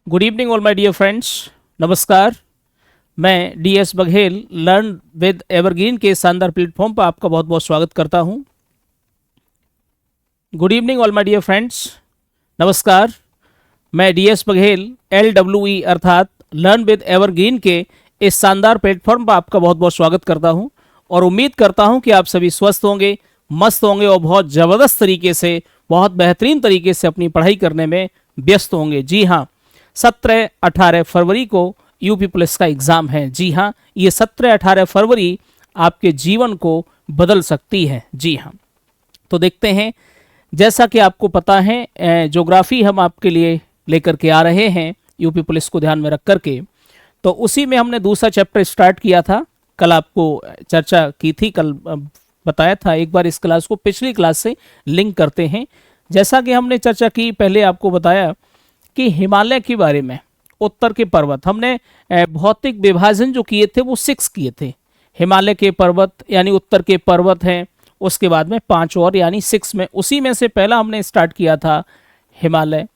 Good evening all my dear friends. नमस्कार। मैं DS Baghel learn with evergreen के शानदार प्लेटफॉर्म पर आपका बहुत बहुत स्वागत करता हूं। Good evening all my dear friends. नमस्कार। मैं DS बघेल LWE अर्थात लर्न विद एवरग्रीन के इस शानदार प्लेटफॉर्म पर आपका बहुत बहुत स्वागत करता हूं और उम्मीद करता हूं कि आप सभी स्वस्थ होंगे, मस्त होंगे और बहुत ज़बरदस्त तरीके से, बहुत बेहतरीन तरीके से अपनी पढ़ाई करने में व्यस्त होंगे। जी हाँ, 17-18 फरवरी को यूपी पुलिस का एग्ज़ाम है। जी हाँ, ये 17-18 फरवरी आपके जीवन को बदल सकती है। जी हाँ, तो देखते हैं। जैसा कि आपको पता है, ज्योग्राफी हम आपके लिए लेकर के आ रहे हैं यूपी पुलिस को ध्यान में रख करके। तो उसी में हमने दूसरा चैप्टर स्टार्ट किया था। कल आपको चर्चा की थी, कल बताया था। एक बार इस क्लास को पिछली क्लास से लिंक करते हैं। जैसा कि हमने चर्चा की, पहले आपको बताया कि हिमालय के बारे में, उत्तर के पर्वत, हमने भौतिक विभाजन जो किए थे वो 6 किए थे। हिमालय के पर्वत यानी उत्तर के पर्वत हैं, उसके बाद में 5 और यानी 6 में, उसी में से पहला हमने स्टार्ट किया था हिमालय।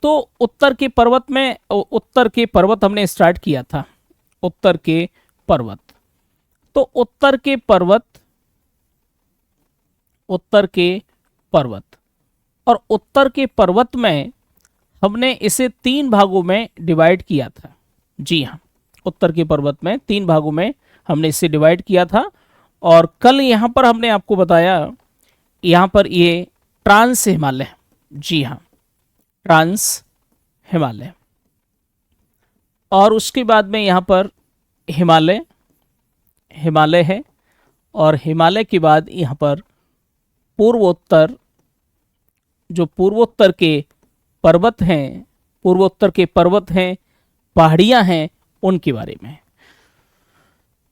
तो उत्तर के पर्वत में, उत्तर के पर्वत हमने स्टार्ट किया था। उत्तर के पर्वत, तो उत्तर के पर्वत, उत्तर के पर्वत और उत्तर के पर्वत में हमने इसे 3 भागों में डिवाइड किया था। जी हाँ, उत्तर के पर्वत में 3 भागों में हमने इसे डिवाइड किया था। और कल यहाँ पर हमने आपको बताया, यहाँ पर ये ट्रांस हिमालय, जी हाँ, ट्रांस हिमालय, और उसके बाद में यहाँ पर हिमालय, हिमालय है, और हिमालय के बाद यहाँ पर पूर्वोत्तर, जो पूर्वोत्तर के पर्वत हैं, पूर्वोत्तर के पर्वत हैं, पहाड़ियाँ हैं, उनके बारे में।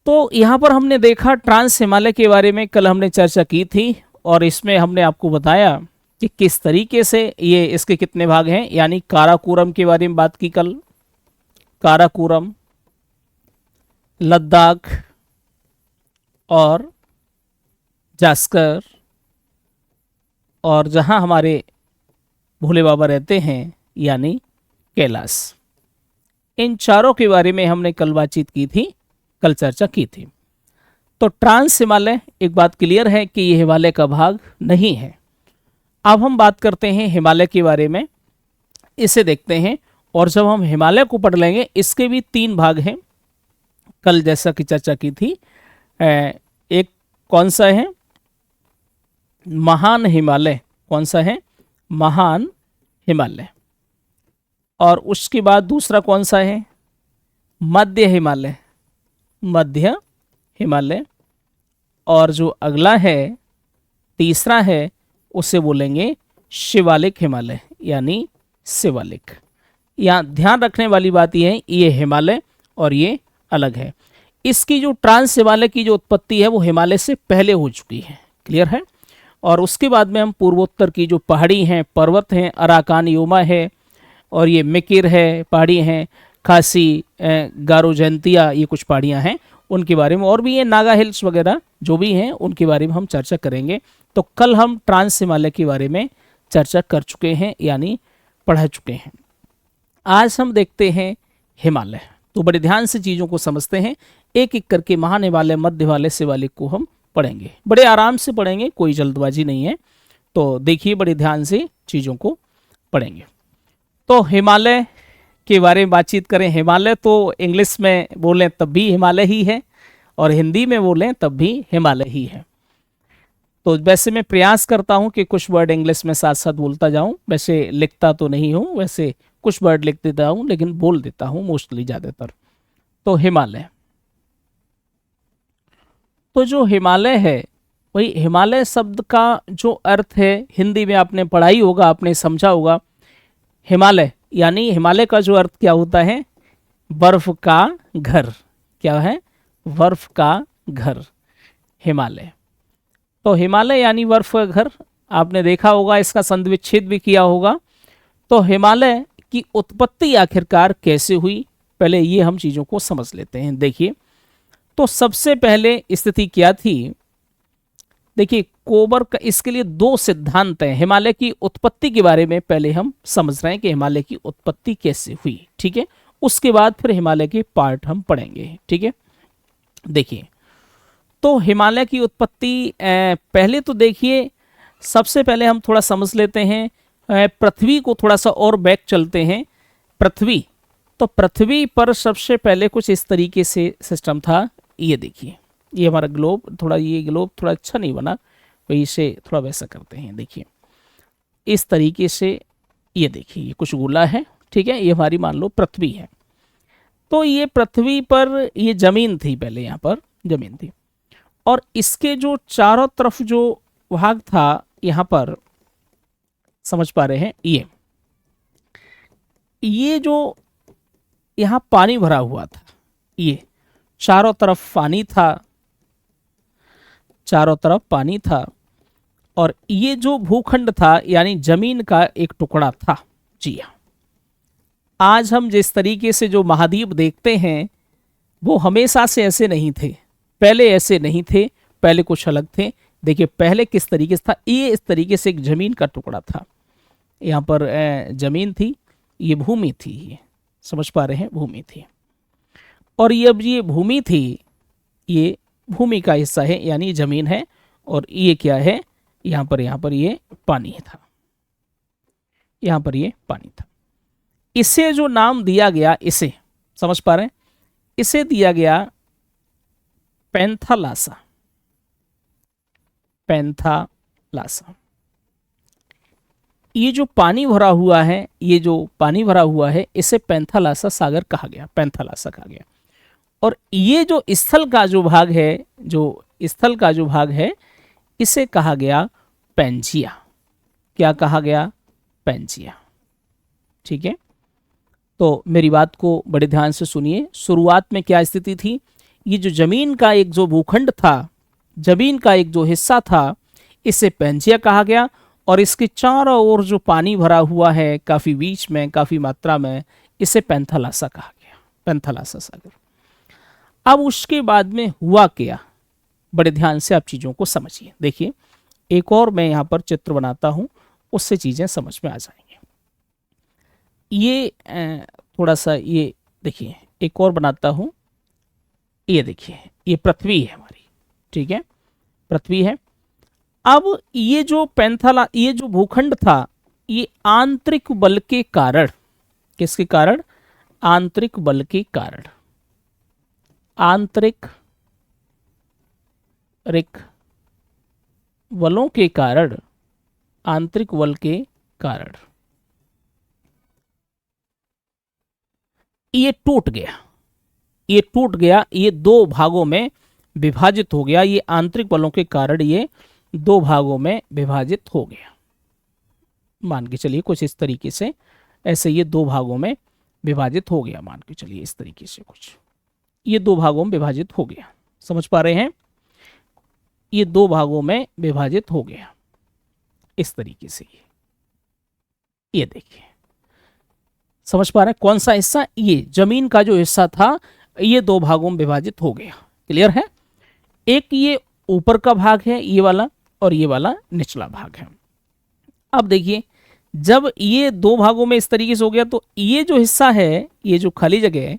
तो यहाँ पर हमने देखा ट्रांस हिमालय के बारे में, कल हमने चर्चा की थी और इसमें हमने आपको बताया कि किस तरीके से ये, इसके कितने भाग हैं। यानी काराकोरम के बारे में बात की कल, काराकोरम, लद्दाख और जास्कर, और जहाँ हमारे भोले बाबा रहते हैं यानी कैलाश। इन चारों के बारे में हमने कल बातचीत की थी, कल चर्चा की थी। तो ट्रांस हिमालय, एक बात क्लियर है कि ये हिमालय का भाग नहीं है। अब हम बात करते हैं हिमालय के बारे में, इसे देखते हैं। और जब हम हिमालय को पढ़ लेंगे, इसके भी 3 भाग हैं, कल जैसा कि चर्चा की थी। एक कौन सा है? महान हिमालय। कौन सा है? महान हिमालय। और उसके बाद दूसरा कौन सा है? मध्य हिमालय, मध्य हिमालय। और जो अगला है, तीसरा है, उसे बोलेंगे शिवालिक हिमालय, यानी शिवालिक। यहाँ ध्यान रखने वाली बात यह है, ये हिमालय और ये अलग है। इसकी जो ट्रांस हिमालय की जो उत्पत्ति है वो हिमालय से पहले हो चुकी है। क्लियर है? और उसके बाद में हम पूर्वोत्तर की जो पहाड़ी हैं, पर्वत हैं, अराकान योमा है, और ये मिकिर है, पहाड़ी हैं, खासी, गारो जयंतिया, ये कुछ पहाड़ियाँ हैं, उनके बारे में, और भी ये नागा हिल्स वगैरह जो भी हैं उनके बारे में हम चर्चा करेंगे। तो कल हम ट्रांस हिमालय के बारे में चर्चा कर चुके हैं, यानी पढ़ा चुके हैं। आज हम देखते हैं हिमालय। तो बड़े ध्यान से चीज़ों को समझते हैं, एक एक करके। महान हिमालय, मध्य हिमालय, शिवालिक को हम पढ़ेंगे, बड़े आराम से पढ़ेंगे, कोई जल्दबाजी नहीं है। तो देखिए, बड़े ध्यान से चीज़ों को पढ़ेंगे। तो हिमालय के बारे में बातचीत करें। हिमालय तो इंग्लिश में बोलें तब भी हिमालय ही है, और हिंदी में बोलें तब भी हिमालय ही है। तो वैसे मैं प्रयास करता हूं कि कुछ वर्ड इंग्लिश में साथ साथ बोलता जाऊं। वैसे लिखता तो नहीं हूं, वैसे कुछ वर्ड लिख देता हूं, लेकिन बोल देता हूं मोस्टली, ज़्यादातर। तो हिमालय, तो जो हिमालय है, वही हिमालय शब्द का जो अर्थ है, हिंदी में आपने पढ़ाई होगा, आपने समझा होगा। हिमालय यानी, हिमालय का जो अर्थ क्या होता है? बर्फ का घर। क्या है? बर्फ का घर, हिमालय। तो हिमालय यानी बर्फ का घर। आपने देखा होगा, इसका संधिविच्छेद भी किया होगा। तो हिमालय की उत्पत्ति आखिरकार कैसे हुई, पहले ये हम चीज़ों को समझ लेते हैं। देखिए, तो सबसे पहले स्थिति क्या थी देखिए कोबर का, इसके लिए दो सिद्धांत हैं। हिमालय की उत्पत्ति के बारे में पहले हम समझ रहे हैं कि हिमालय की उत्पत्ति कैसे हुई, ठीक है। उसके बाद फिर हिमालय के पार्ट हम पढ़ेंगे, ठीक है। देखिए तो हिमालय की उत्पत्ति, पहले तो देखिए सबसे पहले हम थोड़ा समझ लेते हैं पृथ्वी को, थोड़ा सा और बैक चलते हैं। पृथ्वी, तो पृथ्वी पर सबसे पहले कुछ इस तरीके से सिस्टम था। ये देखिए, ये हमारा ग्लोब, थोड़ा ये ग्लोब थोड़ा अच्छा नहीं बना, तो इसे थोड़ा वैसा करते हैं। देखिए इस तरीके से, ये देखिए ये कुछ गोला है, ठीक है। ये हमारी मान लो पृथ्वी है। तो ये पृथ्वी पर ये जमीन थी, पहले यहाँ पर जमीन थी, और इसके जो चारों तरफ जो भाग था, यहाँ पर समझ पा रहे हैं, ये जो यहाँ पानी भरा हुआ था, ये चारों तरफ पानी था, चारों तरफ पानी था। और ये जो भूखंड था यानी जमीन का एक टुकड़ा था। जी हाँ, आज हम जिस तरीके से जो महाद्वीप देखते हैं वो हमेशा से ऐसे नहीं थे, पहले ऐसे नहीं थे, पहले कुछ अलग थे। देखिए पहले किस तरीके से था, ये इस तरीके से एक जमीन का टुकड़ा था। यहाँ पर जमीन थी, ये भूमि थी, ये समझ पा रहे हैं, भूमि थी। और ये अब ये भूमि थी, ये भूमि का हिस्सा है यानी जमीन है। और ये क्या है, यहाँ पर ये पानी था, यहाँ पर ये पानी था। इसे जो नाम दिया गया, इसे समझ पा रहे हैं, इसे दिया गया पैंथालासा। पैंथालासा, ये जो पानी भरा हुआ है, ये जो पानी भरा हुआ है, इसे पैंथालासा सागर कहा गया, पैंथालासा कहा गया। और ये जो स्थल का जो भाग है, जो स्थल का जो भाग है, इसे कहा गया पैंजिया। क्या कहा गया, पैंजिया, ठीक है। तो मेरी बात को बड़े ध्यान से सुनिए। शुरुआत में क्या स्थिति थी, ये जो जमीन का एक जो भूखंड था, जमीन का एक जो हिस्सा था, इसे पैंजिया कहा गया। और इसके चारों ओर जो पानी भरा हुआ है, काफी बीच में, काफी मात्रा में, इसे पैंथालासा कहा गया, पैंथालासा सागर। अब उसके बाद में हुआ क्या, बड़े ध्यान से आप चीजों को समझिए। देखिए एक और मैं यहाँ पर चित्र बनाता हूँ, उससे चीजें समझ में आ जाएंगी। ये थोड़ा सा, ये देखिए एक और बनाता हूँ। ये देखिए ये पृथ्वी है हमारी, ठीक है, पृथ्वी है। अब ये जो ये जो भूखंड था, ये आंतरिक बल के कारण, किसके कारण, आंतरिक बल के कारण, आंतरिक बलों के कारण, आंतरिक बल के कारण ये टूट गया, ये टूट गया, ये दो भागों में विभाजित हो गया। ये आंतरिक बलों के कारण ये दो भागों में विभाजित हो गया। मान के चलिए कुछ इस तरीके से, ऐसे ये दो भागों में विभाजित हो गया। मान के चलिए इस तरीके से कुछ, ये दो भागों में विभाजित हो गया। समझ पा रहे हैं, ये दो भागों में विभाजित हो गया इस तरीके से। ये देखिए, समझ पा रहे हैं, कौन सा हिस्सा, ये जमीन का जो हिस्सा था, ये दो भागों में विभाजित हो गया। क्लियर है। एक ये ऊपर का भाग है ये वाला, और ये वाला निचला भाग है। अब देखिए जब ये दो भागों में इस तरीके से हो गया, तो ये जो हिस्सा है, ये जो खाली जगह है,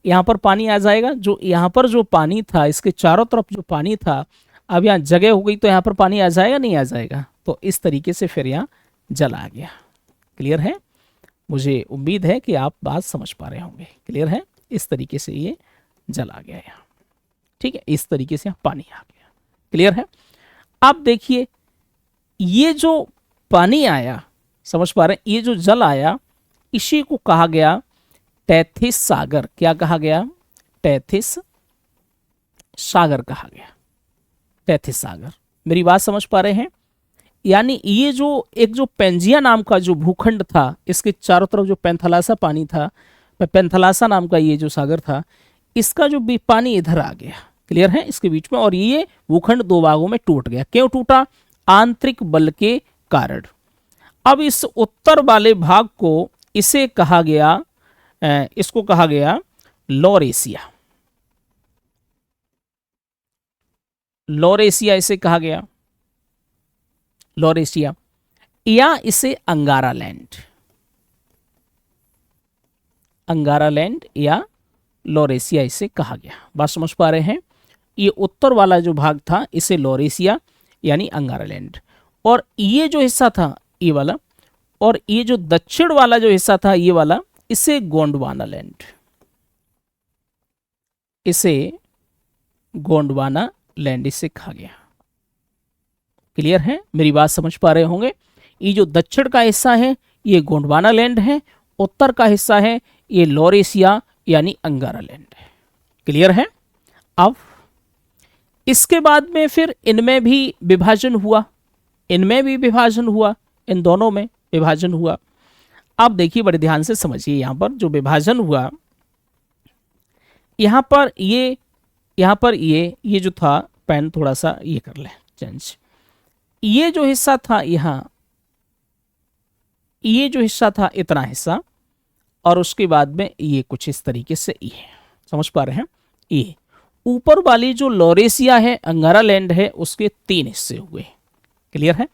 यहाँ पर पानी आ जाएगा। जो यहाँ पर जो पानी था, इसके चारों तरफ जो पानी था, अब यहाँ जगह हो गई, तो यहाँ पर पानी आ जाएगा, नहीं आ जाएगा। तो इस तरीके से फिर यहाँ जल आ गया। क्लियर है, मुझे उम्मीद है कि आप बात समझ पा रहे होंगे। क्लियर है, इस तरीके से ये जल आ गया यहाँ, ठीक है, इस तरीके से यहाँ पानी आ गया। क्लियर है। अब देखिए ये जो पानी आया, समझ पा रहे हैं, ये जो जल आया, इसी को कहा गया टैथिस सागर। क्या कहा गया, टैथिस सागर कहा गया, टैथिस सागर। मेरी बात समझ पा रहे हैं। यानी ये जो एक जो पैंजिया नाम का जो भूखंड था, इसके चारों तरफ जो पैंथालासा पानी था, पैंथालासा नाम का ये जो सागर था, इसका जो पानी इधर आ गया। क्लियर है, इसके बीच में, और ये भूखंड दो भागों में टूट गया। क्यों टूटा, आंतरिक बल के कारण। अब इस उत्तर वाले भाग को इसे कहा गया, इसको कहा गया लॉरेशिया। लॉरेशिया इसे कहा गया। लॉरेशिया, या इसे अंगारा लैंड, अंगारा लैंड या लॉरेशिया इसे कहा गया। बात समझ पा रहे हैं? ये उत्तर वाला जो भाग था इसे लॉरेशिया यानी अंगारा लैंड, और ये जो हिस्सा था ये वाला, और ये जो दक्षिण वाला जो हिस्सा था ये वाला, इसे गोंडवाना लैंड, इसे गोंडवाना लैंड इसे कहा गया। क्लियर है? मेरी बात समझ पा रहे होंगे? ये जो दक्षिण का हिस्सा है ये गोंडवाना लैंड है, उत्तर का हिस्सा है ये लॉरेशिया यानी अंगारा लैंड है। क्लियर है? अब इसके बाद में फिर इनमें भी विभाजन हुआ, इनमें भी विभाजन हुआ, इन दोनों में विभाजन हुआ। आप देखिए बड़े ध्यान से समझिए, यहां पर जो विभाजन हुआ, यहां पर ये जो था, पेन थोड़ा सा ये कर ले चेंज, ये जो हिस्सा था यहाँ, ये जो हिस्सा था इतना हिस्सा, और उसके बाद में ये कुछ इस तरीके से ये, समझ पा रहे हैं? ये ऊपर वाली जो लॉरेशिया है, अंगारा लैंड है, उसके 3 हिस्से हुए। क्लियर है?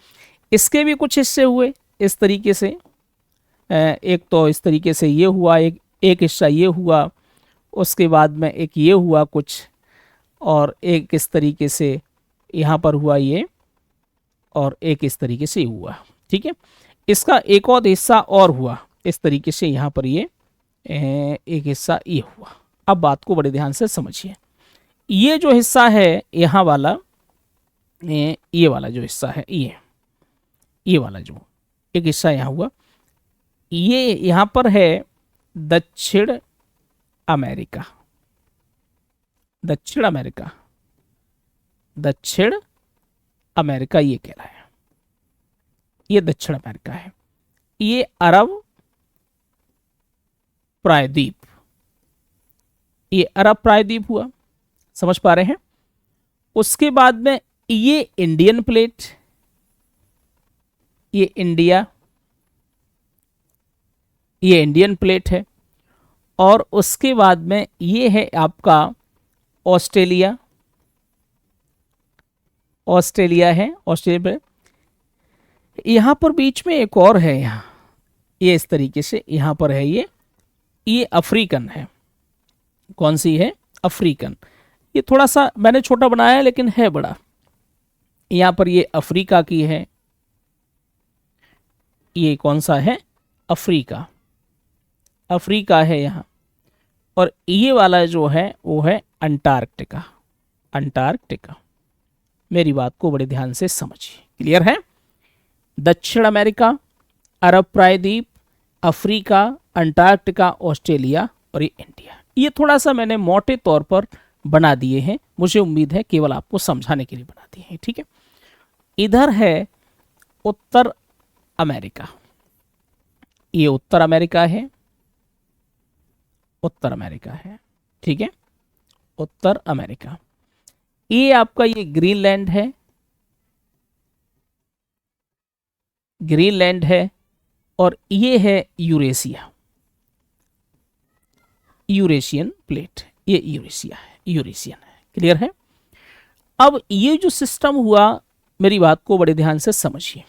इसके भी कुछ हिस्से हुए इस तरीके से, एक तो इस तरीके से ये हुआ, एक हिस्सा ये हुआ, उसके बाद में एक ये हुआ कुछ, और एक इस तरीके से यहाँ पर हुआ ये, और एक इस तरीके से हुआ। ठीक है? इसका एक और हिस्सा और हुआ इस तरीके से, यहाँ पर ये एक हिस्सा ये हुआ। अब बात को बड़े ध्यान से समझिए, ये जो हिस्सा है यहाँ वाला, ये वाला जो हिस्सा है, ये वाला जो एक हिस्सा यहाँ हुआ, ये यहाँ पर है दक्षिण अमेरिका, दक्षिण अमेरिका, दक्षिण अमेरिका ये कह रहा है, ये दक्षिण अमेरिका है। ये अरब प्रायद्वीप, ये अरब प्रायद्वीप हुआ। समझ पा रहे हैं? उसके बाद में ये इंडियन प्लेट, ये इंडिया, ये इंडियन प्लेट है, और उसके बाद में ये है आपका ऑस्ट्रेलिया, ऑस्ट्रेलिया है, ऑस्ट्रेलिया। यहाँ पर बीच में एक और है, यहाँ ये इस तरीके से यहाँ पर है, ये अफ्रीकन है। कौन सी है? अफ्रीकन। ये थोड़ा सा मैंने छोटा बनाया है लेकिन है बड़ा। यहाँ पर ये अफ्रीका की है, ये कौन सा है? अफ्रीका, अफ्रीका है यहाँ। और ये वाला जो है वो है अंटार्कटिका, अंटार्कटिका। मेरी बात को बड़े ध्यान से समझिए। क्लियर है? दक्षिण अमेरिका, अरब प्रायद्वीप, अफ्रीका, अंटार्कटिका, ऑस्ट्रेलिया और ये इंडिया। ये थोड़ा सा मैंने मोटे तौर पर बना दिए हैं, मुझे उम्मीद है केवल आपको समझाने के लिए बना दिए हैं। ठीक है? इधर है उत्तर अमेरिका, ये उत्तर अमेरिका है, उत्तर अमेरिका है। ठीक है? उत्तर अमेरिका। ये आपका ये ग्रीनलैंड है, ग्रीनलैंड है, और ये है यूरेशिया, यूरेशियन प्लेट, ये यूरेशिया है, यूरेशियन है। क्लियर है? अब ये जो सिस्टम हुआ, मेरी बात को बड़े ध्यान से समझिए।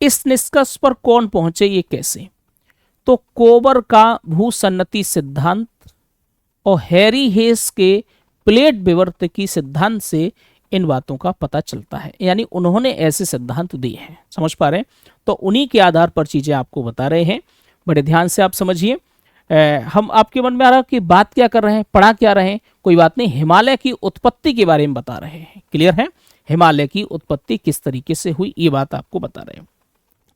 इस निष्कर्ष पर कौन पहुंचे, ये कैसे? तो कोबर का भूसन्नति सिद्धांत और हैरी हेस के प्लेट विवर्तकी सिद्धांत से इन बातों का पता चलता है। यानी उन्होंने ऐसे सिद्धांत दिए हैं। समझ पा रहे हैं? तो उन्हीं के आधार पर चीजें आपको बता रहे हैं। बड़े ध्यान से आप समझिए। हम आपके मन में आ रहा कि बात क्या कर रहे हैं, पढ़ा क्या रहे हैं? कोई बात नहीं, हिमालय की उत्पत्ति के बारे में बता रहे हैं। क्लियर है? हिमालय की उत्पत्ति किस तरीके से हुई, ये बात आपको बता रहे हैं।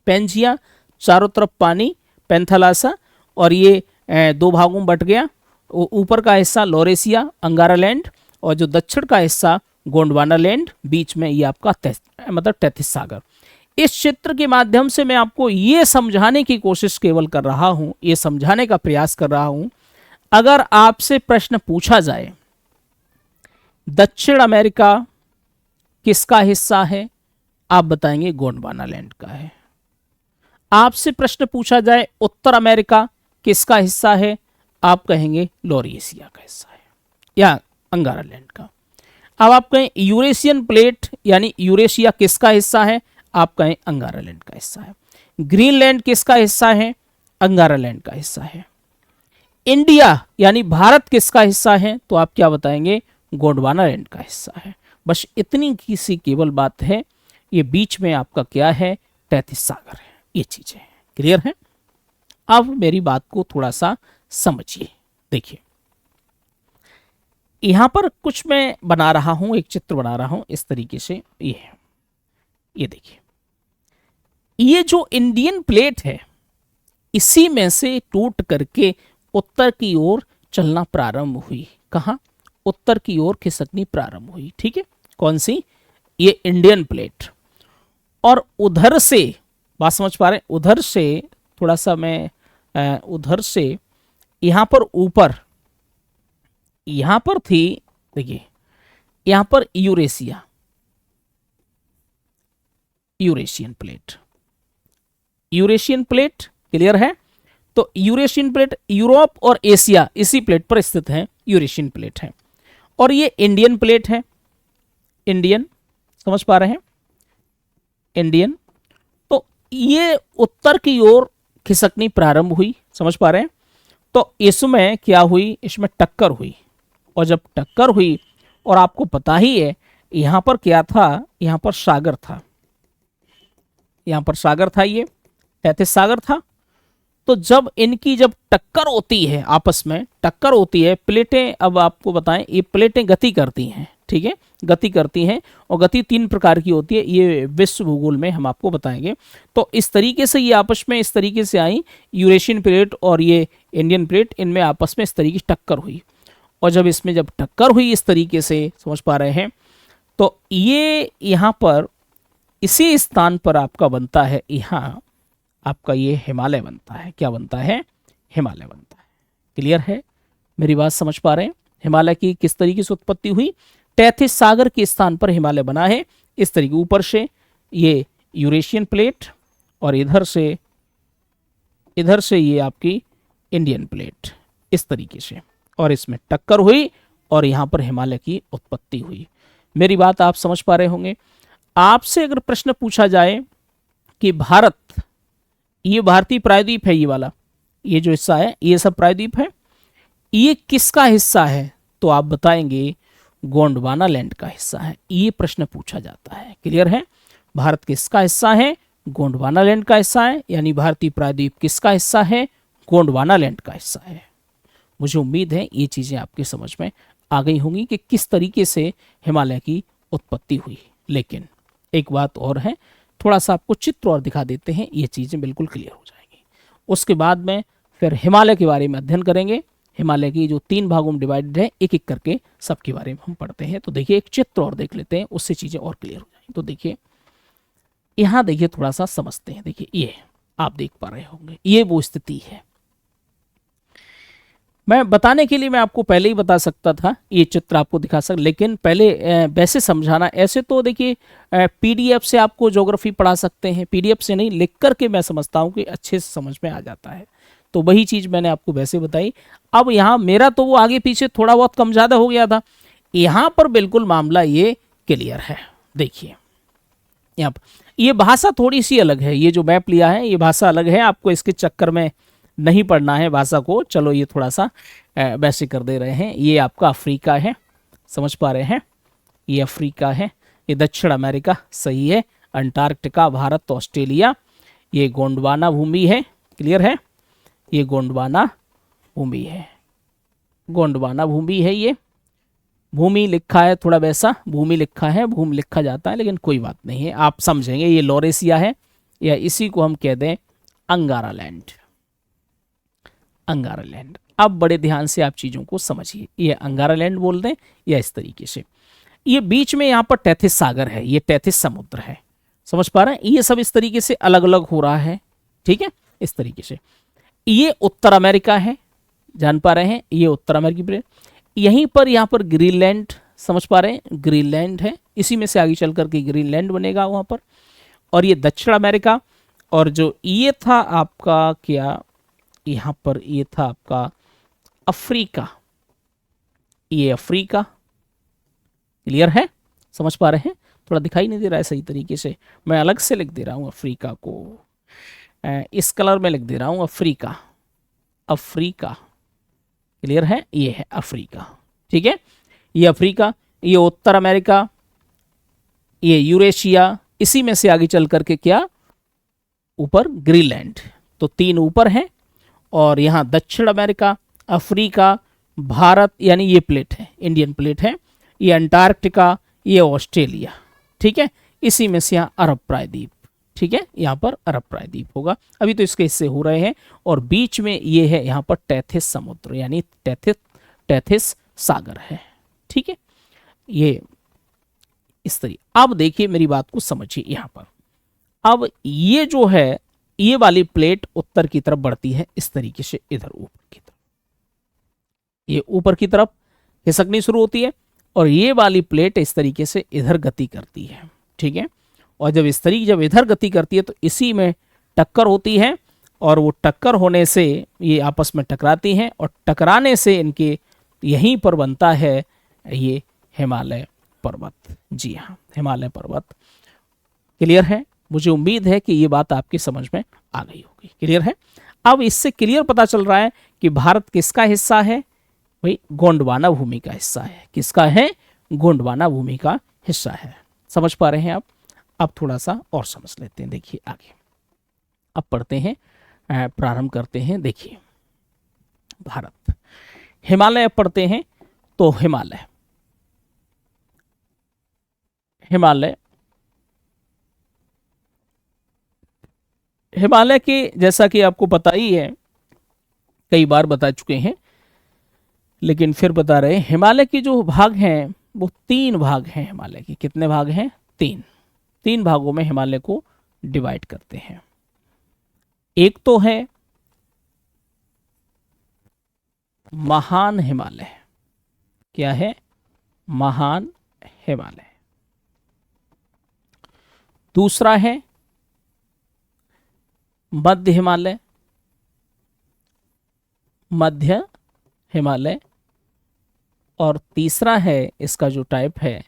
पेंजिया, चारों तरफ पानी, पेंथलासा, और ये 2 भागों में बट गया। ऊपर का हिस्सा लॉरेशिया, अंगारा लैंड, और जो दक्षिण का हिस्सा गोंडवाना लैंड, बीच में ये आपका मतलब तैतीस सागर। इस चित्र के माध्यम से मैं आपको ये समझाने की कोशिश केवल कर रहा हूं, ये समझाने का प्रयास कर रहा हूं, अगर आपसे प्रश्न पूछा जाए दक्षिण अमेरिका किसका हिस्सा है, आप बताएंगे गोंडवाना लैंड का है। आपसे प्रश्न पूछा जाए उत्तर अमेरिका किसका हिस्सा है, आप कहेंगे लॉरेशिया का हिस्सा है या अंगारा लैंड का। अब आप कहें यूरेशियन प्लेट यानी यूरेशिया किसका हिस्सा है, आप कहें अंगारालैंड का हिस्सा है। ग्रीनलैंड किसका हिस्सा है? अंगारालैंड का हिस्सा है। इंडिया यानी भारत किसका हिस्सा है? तो आप क्या बताएंगे? गोंडवानालैंड का हिस्सा है। बस इतनी की सी केवल बात है। ये बीच में आपका क्या है? तैतीस सागर है। ये चीजें क्लियर है? अब मेरी बात को थोड़ा सा समझिए। देखिए यहां पर कुछ मैं बना रहा हूं, एक चित्र बना रहा हूं इस तरीके से। ये है, ये देखिए, ये जो इंडियन प्लेट है इसी में से टूट करके उत्तर की ओर चलना प्रारंभ हुई। कहाँ? उत्तर की ओर खिसकनी प्रारंभ हुई। ठीक है, कौन सी? ये इंडियन प्लेट। और उधर से, बात समझ पा रहे हैं? उधर से थोड़ा सा मैं उधर से यहां पर ऊपर, यहां पर थी, देखिए यहां पर Eurasia, Eurasian plate, Eurasian plate clear है? तो यूरेशियन प्लेट यूरोप और एशिया इसी प्लेट पर स्थित है, यूरेशियन प्लेट है। और ये इंडियन प्लेट है, इंडियन, समझ पा रहे हैं? इंडियन। तो ये उत्तर की ओर खिसकनी प्रारंभ हुई, समझ पा रहे हैं? तो इसमें क्या हुई? इसमें टक्कर हुई। और जब टक्कर हुई, और आपको पता ही है यहां पर क्या था? यहां पर सागर था, यहां पर सागर था, ये तैतीस सागर था। तो जब इनकी जब टक्कर होती है, आपस में टक्कर होती है, प्लेटें, अब आपको बताएं ये प्लेटें गति करती हैं। ठीक है, गति करती हैं। और गति तीन प्रकार की होती है, ये विश्व भूगोल में हम आपको बताएंगे। तो इस तरीके से ये आपस में इस तरीके से आई, यूरेशियन प्लेट और ये इंडियन प्लेट, इनमें आपस में इस तरीके से टक्कर हुई। और जब इसमें जब टक्कर हुई इस तरीके से, समझ पा रहे हैं? तो ये यहाँ पर इसी स्थान पर आपका बनता है, यहाँ आपका ये हिमालय बनता है। क्या बनता है? हिमालय बनता है। क्लियर है? मेरी बात समझ पा रहे हैं? हिमालय की किस तरीके से उत्पत्ति हुई? तैतीस सागर के स्थान पर हिमालय बना है। इस तरीके ऊपर से ये यूरेशियन प्लेट और इधर से ये आपकी इंडियन प्लेट, इस तरीके से, और इसमें टक्कर हुई और यहां पर हिमालय की उत्पत्ति हुई। मेरी बात आप समझ पा रहे होंगे? आपसे अगर प्रश्न पूछा जाए कि भारत, ये भारतीय प्रायद्वीप है, ये वाला, ये जो हिस्सा है ये सब प्रायद्वीप है, ये किसका हिस्सा है? तो आप बताएंगे गोंडवानालैंड का हिस्सा है। ये प्रश्न पूछा जाता है। क्लियर है? भारत किसका हिस्सा है? गोंडवानालैंड का हिस्सा है। यानी भारतीय प्रायद्वीप किसका हिस्सा है? गोंडवानालैंड का हिस्सा है। मुझे उम्मीद है ये चीजें आपके समझ में आ गई होंगी कि किस तरीके से हिमालय की उत्पत्ति हुई। लेकिन एक बात और है, थोड़ा सा आपको चित्र और दिखा देते हैं, ये चीजें बिल्कुल क्लियर हो जाएंगी। उसके बाद में फिर हिमालय के बारे में अध्ययन करेंगे। हिमालय की जो 3 भागों में डिवाइडेड है, एक एक करके सबके बारे में हम पढ़ते हैं। तो देखिए एक चित्र और देख लेते हैं, उससे चीजें और क्लियर हो जाएंगी। तो देखिए यहां देखिए, थोड़ा सा समझते हैं। देखिए ये आप देख पा रहे होंगे, ये वो स्थिति है। मैं बताने के लिए मैं आपको पहले ही बता सकता था, ये चित्र आपको दिखा सकता, लेकिन पहले वैसे समझाना। ऐसे तो देखिए पीडीएफ से आपको ज्योग्राफी पढ़ा सकते हैं, पीडीएफ से नहीं, लिख करके मैं समझता हूँ कि अच्छे से समझ में आ जाता है। तो वही चीज़ मैंने आपको वैसे बताई। अब यहाँ मेरा तो वो आगे पीछे थोड़ा बहुत कम ज़्यादा हो गया था, यहाँ पर बिल्कुल मामला ये क्लियर है। देखिए यहाँ पर ये भाषा थोड़ी सी अलग है, ये जो मैप लिया है ये भाषा अलग है, आपको इसके चक्कर में नहीं पढ़ना है भाषा को। चलो ये थोड़ा सा वैसे कर दे रहे हैं। ये आपका अफ्रीका है, समझ पा रहे हैं? ये अफ्रीका है, ये दक्षिण अमेरिका, सही है, अंटार्कटिका, भारत, ऑस्ट्रेलिया, ये गोंडवाना भूमि है। क्लियर है? ये गोंडवाना भूमि है, गोंडवाना भूमि है। ये भूमि लिखा है, थोड़ा वैसा भूमि लिखा है, भूमि लिखा जाता है, लेकिन कोई बात नहीं है, आप समझेंगे। ये लॉरेशिया है, या इसी को हम कह दें अंगारालैंड, अंगारालैंड। अब बड़े ध्यान से आप चीज़ों को समझिए, ये अंगारालैंड बोल दें या इस तरीके से। ये बीच में यहाँ पर तैतीस सागर है, ये तैतीस समुद्र है, समझ पा रहे हैं? ये सब इस तरीके से अलग अलग हो रहा है, ठीक है, इस तरीके से। ये उत्तर अमेरिका है, जान पा रहे हैं? ये उत्तर अमेरिकी प्लेट। यहीं पर यहाँ पर ग्रीनलैंड, समझ पा रहे हैं? ग्रीनलैंड है, इसी में से आगे चल करके ग्रीनलैंड बनेगा वहाँ पर। और ये दक्षिण अमेरिका। और जो ये था आपका क्या, यहाँ पर ये था आपका अफ्रीका, ये अफ्रीका। क्लियर है? समझ पा रहे हैं? थोड़ा दिखाई नहीं दे रहा है सही तरीके से, मैं अलग से लिख दे रहा हूँ अफ्रीका को, इस कलर में लिख दे रहा हूँ अफ्रीका, अफ्रीका। क्लियर है, ये है अफ्रीका। ठीक है, ये अफ्रीका, ये उत्तर अमेरिका, ये यूरेशिया, इसी में से आगे चल करके क्या ऊपर ग्रीनलैंड, तो 3 ऊपर हैं, और यहाँ दक्षिण अमेरिका, अफ्रीका, भारत, यानी ये प्लेट है, इंडियन प्लेट है, ये अंटार्कटिका, ये ऑस्ट्रेलिया। ठीक है, इसी में से यहाँ अरब प्रायद्वीप। ठीक है, यहाँ पर अरब प्रायद्वीप होगा, अभी तो इसके हिस्से हो रहे हैं, और बीच में ये है यहाँ पर टैथिस समुद्र, यानी टैथिस सागर है। ठीक है, ये इस तरीके। अब देखिए मेरी बात को समझिए, यहाँ पर अब ये जो है, ये वाली प्लेट उत्तर की तरफ बढ़ती है इस तरीके से, इधर ऊपर की तरफ, ये ऊपर की तरफ खिसकनी शुरू होती है, और ये वाली प्लेट इस तरीके से इधर गति करती है। ठीक है, और जब इस तरीके जब इधर गति करती है तो इसी में टक्कर होती है, और वो टक्कर होने से ये आपस में टकराती हैं, और टकराने से इनके यहीं पर बनता है ये हिमालय पर्वत। जी हाँ, हिमालय पर्वत। क्लियर है, मुझे उम्मीद है कि ये बात आपकी समझ में आ गई होगी। क्लियर है, अब इससे क्लियर पता चल रहा है कि भारत किसका हिस्सा है, भाई गोंडवाना भूमि का हिस्सा है। किसका है, गोंडवाना भूमि का हिस्सा है। समझ पा रहे हैं आप? अब थोड़ा सा और समझ लेते हैं, देखिए आगे अब पढ़ते हैं, प्रारंभ करते हैं। देखिए भारत, हिमालय पढ़ते हैं, तो हिमालय, हिमालय, हिमालय के जैसा कि आपको पता ही है, कई बार बता चुके हैं, लेकिन फिर बता रहे हैं, हिमालय के जो भाग हैं वो 3 भाग हैं हिमालय के। कितने भाग हैं? 3 भागों में हिमालय को डिवाइड करते हैं। एक तो है महान हिमालय। क्या है? महान हिमालय। दूसरा है मध्य हिमालय, मध्य हिमालय। और तीसरा है इसका जो टाइप है,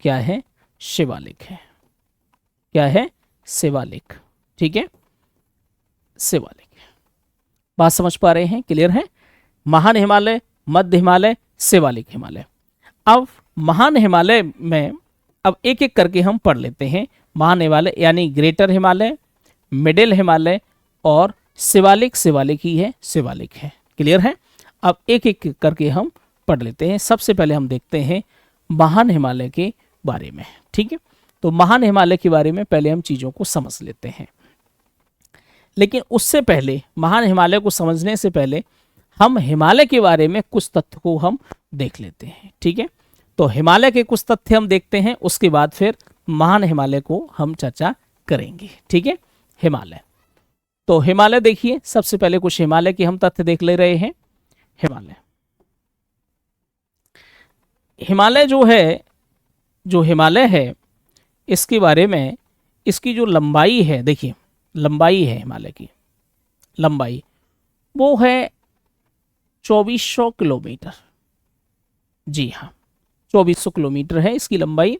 क्या है? शिवालिक है। क्या है? शिवालिक। ठीक है, शिवालिक। बात समझ पा रहे हैं? क्लियर है? महान हिमालय, मध्य हिमालय, शिवालिक हिमालय। अब महान हिमालय में अब एक एक करके हम पढ़ लेते हैं। महान हिमालय यानी ग्रेटर हिमालय, मिडिल हिमालय और शिवालिक। शिवालिक ही है, शिवालिक है। क्लियर है? अब एक एक करके हम पढ़ लेते हैं। सबसे पहले हम देखते हैं महान हिमालय के बारे में। ठीक है, तो महान हिमालय के बारे में पहले हम चीज़ों को समझ लेते हैं, लेकिन उससे पहले, महान हिमालय को समझने से पहले हम हिमालय के बारे में कुछ तथ्य को हम देख लेते हैं। ठीक है, तो हिमालय के कुछ तथ्य हम देखते हैं, उसके बाद फिर महान हिमालय को हम चर्चा करेंगे। ठीक है, हिमालय, तो हिमालय देखिए, सबसे पहले कुछ हिमालय के हम तथ्य देख ले रहे हैं। हिमालय, हिमालय जो है, जो हिमालय है, इसके बारे में, इसकी जो लंबाई है, देखिए लंबाई है हिमालय की, लंबाई वो है 2400 किलोमीटर। जी हाँ, 2400 किलोमीटर है इसकी लंबाई।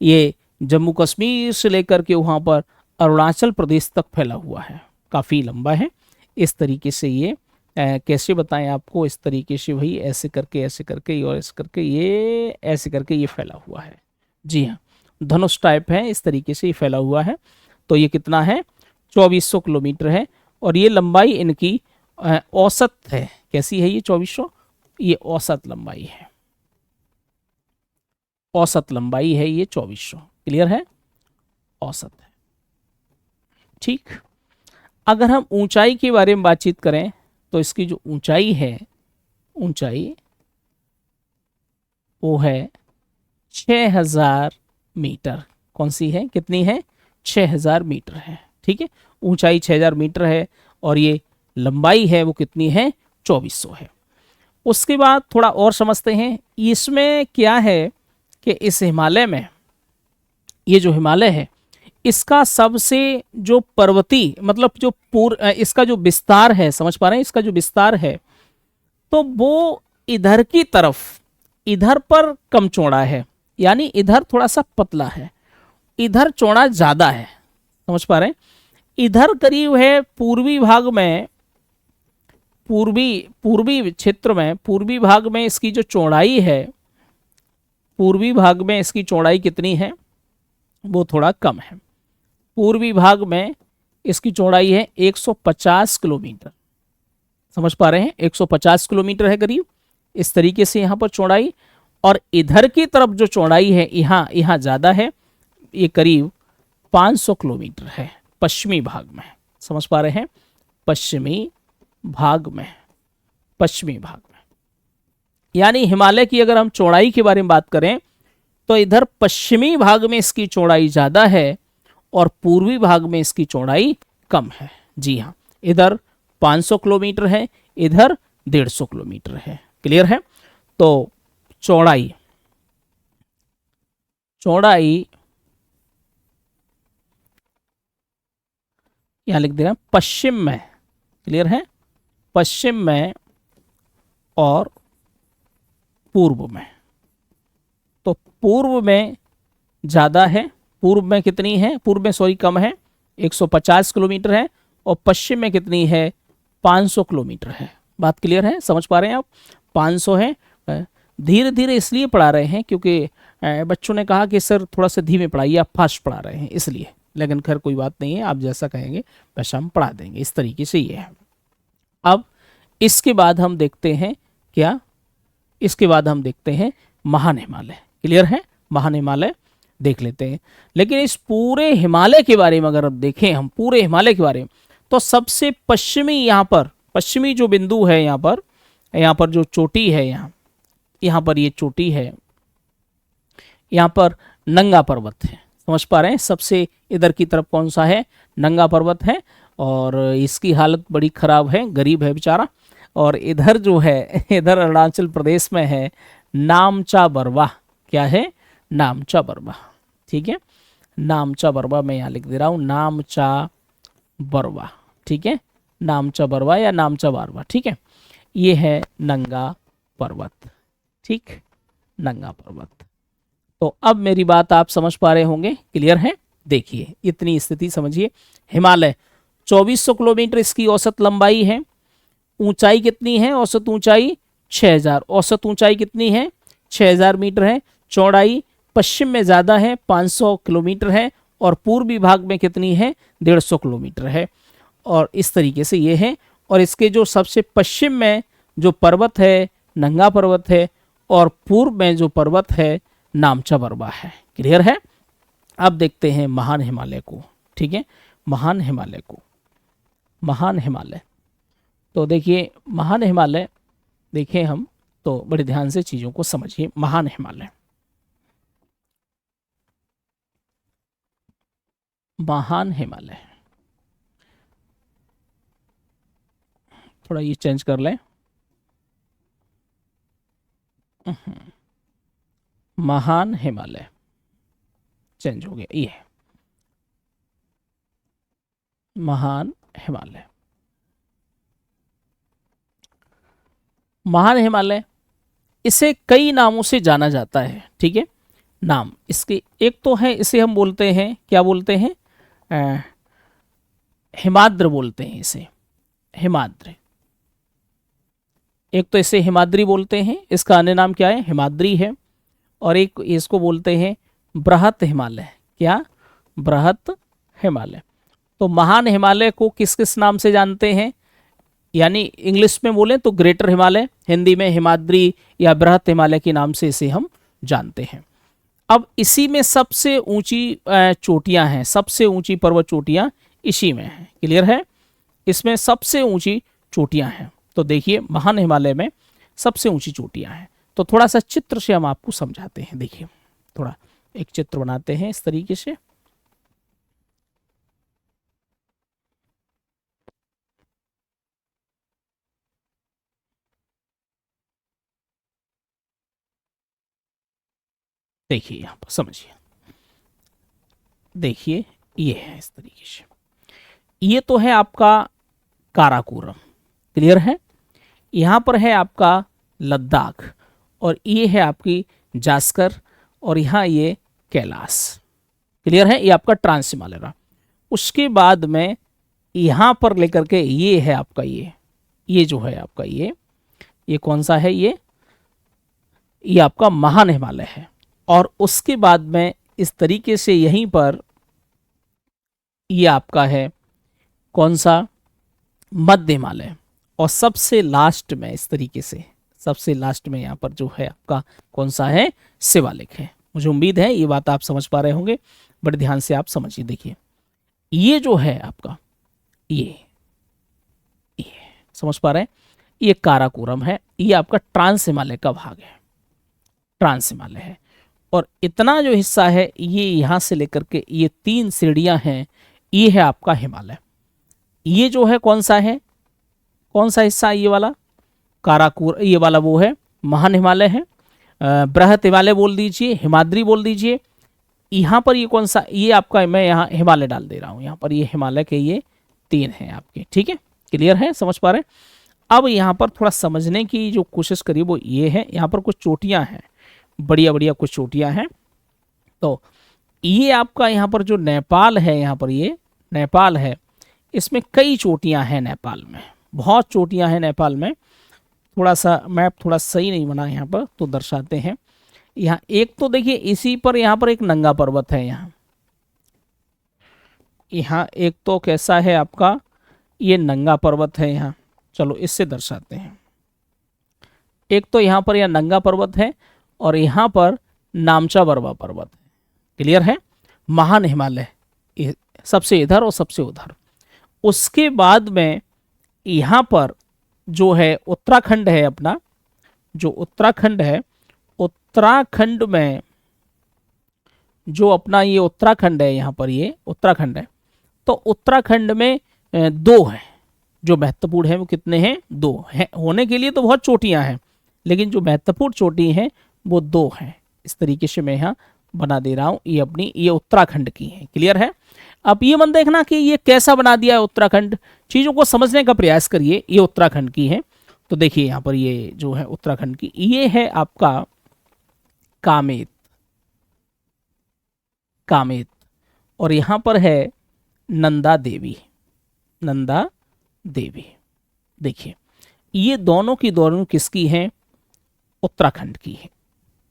ये जम्मू कश्मीर से लेकर के वहाँ पर अरुणाचल प्रदेश तक फैला हुआ है, काफ़ी लंबा है। इस तरीके से ये कैसे बताएं आपको, इस तरीके से भाई ऐसे करके, ऐसे करके और ऐसे करके, ये ऐसे करके ये फैला हुआ है। जी हाँ, धनुष टाइप है, इस तरीके से ये फैला हुआ है। तो ये कितना है? 2400 किलोमीटर है। और ये लंबाई इनकी औसत है। कैसी है ये? 2400, ये औसत लंबाई है, औसत लंबाई है ये 2400। क्लियर है? औसत है। ठीक, अगर हम ऊंचाई के बारे में बातचीत करें तो इसकी जो ऊंचाई है, ऊंचाई वो है 6000 मीटर। कौन सी है? कितनी है? 6000 मीटर है। ठीक है, ऊंचाई 6000 मीटर है, और ये लंबाई है वो कितनी है? 2400 है। उसके बाद थोड़ा और समझते हैं, इसमें क्या है कि इस हिमालय में, ये जो हिमालय है, इसका सबसे जो पर्वतीय, मतलब जो इसका जो विस्तार है, समझ पा रहे हैं? इसका जो विस्तार है, तो वो इधर की तरफ, इधर पर कम चौड़ा है, यानी इधर थोड़ा सा पतला है, इधर चौड़ा ज़्यादा है, समझ पा रहे हैं। इधर करीब है पूर्वी भाग में, पूर्वी क्षेत्र में, पूर्वी भाग में इसकी जो चौड़ाई है, पूर्वी भाग में इसकी चौड़ाई कितनी है, वो थोड़ा कम है। पूर्वी भाग में इसकी चौड़ाई है 150 किलोमीटर, समझ पा रहे हैं, 150 किलोमीटर है करीब, इस तरीके से यहाँ पर चौड़ाई। और इधर की तरफ जो चौड़ाई है यहाँ ज़्यादा है, ये करीब 500 किलोमीटर है पश्चिमी भाग में, समझ पा रहे हैं, पश्चिमी भाग में, पश्चिमी भाग में। यानी हिमालय की अगर हम चौड़ाई के बारे में बात करें तो इधर पश्चिमी भाग में इसकी चौड़ाई ज़्यादा है और पूर्वी भाग में इसकी चौड़ाई कम है। जी हाँ, इधर 500 किलोमीटर है, इधर 150 किलोमीटर है। क्लियर है। तो चौड़ाई यहां लिख दे रहे हैं पश्चिम में। क्लियर है, पश्चिम में और पूर्व में। तो पूर्व में ज़्यादा है, पूर्व में कितनी है, पूर्व में सॉरी कम है, 150 किलोमीटर है, और पश्चिम में कितनी है, 500 किलोमीटर है। बात क्लियर है, समझ पा रहे हैं आप। 500 है। धीरे धीरे इसलिए पढ़ा रहे हैं क्योंकि बच्चों ने कहा कि सर थोड़ा सा धीमे पढ़ाइए, आप फास्ट पढ़ा रहे हैं इसलिए, लेकिन खैर कोई बात नहीं है, आप जैसा कहेंगे वैसा हम पढ़ा देंगे। इस तरीके से ये है। अब इसके बाद हम देखते हैं क्या, इसके बाद हम देखते हैं महान हिमालय। क्लियर है, महान हिमालय देख लेते हैं। लेकिन इस पूरे हिमालय के बारे में अगर अब देखें हम, पूरे हिमालय के बारे में, तो सबसे पश्चिमी यहाँ पर, पश्चिमी जो बिंदु है यहाँ पर जो चोटी है, यहाँ पर ये चोटी है, यहाँ पर नंगा पर्वत है। समझ पा रहे हैं, सबसे इधर की तरफ कौन सा है, नंगा पर्वत है, और इसकी हालत बड़ी खराब है, गरीब है बेचारा। और इधर जो है, इधर अरुणाचल प्रदेश में है नामचा बरवा। क्या है, नामचा बरवा। ठीक है, नामचा बरवा मैं यहाँ लिख दे रहा हूँ, नामचा बरवा। ठीक है, नामचा बरवा या नामचा बारवा। ठीक है, ये है नंगा पर्वत। ठीक, नंगा पर्वत। तो अब मेरी बात आप समझ पा रहे होंगे। क्लियर है। देखिए इतनी स्थिति समझिए। हिमालय 2400 किलोमीटर इसकी औसत लंबाई है। ऊंचाई कितनी है, औसत ऊंचाई 6000। औसत ऊंचाई कितनी है, 6000 मीटर है। चौड़ाई पश्चिम में ज़्यादा है, 500 किलोमीटर है, और पूर्वी भाग में कितनी है, 150 किलोमीटर है। और इस तरीके से ये है। और इसके जो सबसे पश्चिम में जो पर्वत है नंगा पर्वत है, और पूर्व में जो पर्वत है नामचा बरवा है। क्लियर है। अब देखते हैं महान हिमालय को। ठीक है, महान हिमालय को, महान हिमालय। तो देखिए महान हिमालय देखें हम तो बड़े ध्यान से चीज़ों को समझिए। महान हिमालय, महान हिमालय, थोड़ा ये चेंज कर लें। महान हिमालय चेंज हो गया, ये है महान हिमालय। महान हिमालय इसे कई नामों से जाना जाता है। ठीक है, नाम इसके एक तो है, इसे हम बोलते हैं, क्या बोलते हैं, हिमाद्र बोलते हैं इसे, हिमाद्र। एक तो इसे हिमाद्री बोलते हैं, इसका अन्य नाम क्या है, हिमाद्री है। और एक इसको बोलते हैं बृहत हिमालय। क्या, बृहत हिमालय। तो महान हिमालय को किस किस नाम से जानते हैं, यानी इंग्लिश में बोलें तो ग्रेटर हिमालय, हिंदी में हिमाद्री या बृहत हिमालय के नाम से इसे हम जानते हैं। अब इसी में सबसे ऊंची चोटियां हैं, सबसे ऊंची पर्वत चोटियां इसी में हैं। क्लियर है, इसमें सबसे ऊंची चोटियां हैं। तो देखिए महान हिमालय में सबसे ऊंची चोटियां हैं। तो थोड़ा सा चित्र से हम आपको समझाते हैं। देखिए थोड़ा एक चित्र बनाते हैं इस तरीके से। देखिए यहां पर समझिए, देखिए ये है इस तरीके से। ये तो है आपका काराकोरम। क्लियर है। यहाँ पर है आपका लद्दाख, और ये है आपकी जास्कर, और यहाँ ये कैलाश। क्लियर है, ये आपका ट्रांस हिमालय रहा। उसके बाद में यहाँ पर लेकर के ये है आपका ये जो है आपका ये कौन सा है, ये आपका महान हिमालय है। और उसके बाद में इस तरीके से यहीं पर ये आपका है कौन सा, मध्य हिमालय। और सबसे लास्ट में इस तरीके से सबसे लास्ट में यहाँ पर जो है आपका कौन सा है, शिवालिक है। मुझे उम्मीद है ये बात आप समझ पा रहे होंगे, बड़े ध्यान से आप समझिए। देखिए ये जो है आपका ये समझ पा रहे हैं, ये काराकोरम है, ये आपका ट्रांस हिमालय का भाग है, ट्रांस हिमालय है। और इतना जो हिस्सा है ये यहाँ से लेकर के ये 3 सीढ़ियाँ हैं, ये है आपका हिमालय। ये जो है कौन सा है, कौन सा हिस्सा, ये वाला काराकोर, ये वाला वो है महान हिमालय है, बृहत हिमालय बोल दीजिए, हिमाद्री बोल दीजिए। यहाँ पर ये कौन सा, ये आपका मैं यहाँ हिमालय डाल दे रहा हूँ, यहाँ पर ये हिमालय के ये 3 हैं आपके, ठीक है, क्लियर है, समझ पा रहे हैं। अब यहाँ पर थोड़ा समझने की जो कोशिश करिए वो ये है, यहाँ पर कुछ चोटियाँ हैं, बढ़िया बढ़िया कुछ चोटियाँ हैं। तो ये आपका यहाँ पर जो नेपाल है, यहाँ पर ये नेपाल है, इसमें कई चोटियाँ हैं नेपाल में, बहुत चोटियाँ हैं नेपाल में। थोड़ा सा मैप थोड़ा सही नहीं बना यहाँ पर, तो दर्शाते हैं। यहाँ एक तो देखिए इसी पर यहाँ पर एक नंगा पर्वत है, यहाँ एक तो कैसा है आपका, ये नंगा पर्वत है यहाँ, चलो इससे दर्शाते हैं। एक तो यहाँ पर यह नंगा पर्वत है और यहाँ पर नामचा बरवा पर्वत है, क्लियर है, महान हिमालय सबसे इधर और सबसे उधर। उसके बाद में यहाँ पर जो है उत्तराखंड है अपना, जो उत्तराखंड है, उत्तराखंड में जो अपना ये उत्तराखंड है, यहाँ पर ये उत्तराखंड है। तो उत्तराखंड में 2 हैं जो महत्वपूर्ण है, वो कितने हैं, 2 हैं। होने के लिए तो बहुत चोटियाँ हैं, लेकिन जो महत्वपूर्ण चोटी हैं वो 2 हैं। इस तरीके से मैं यहाँ बना दे रहा हूँ, ये अपनी ये उत्तराखंड की है, क्लियर है। अब ये मन देखना कि ये कैसा बना दिया है उत्तराखंड, चीज़ों को समझने का प्रयास करिए। ये उत्तराखंड की है, तो देखिए यहाँ पर ये जो है उत्तराखंड की, ये है आपका कामेत, कामेत। और यहाँ पर है नंदा देवी, नंदा देवी। देखिए ये दोनों की दोनों किसकी हैं, उत्तराखंड की है।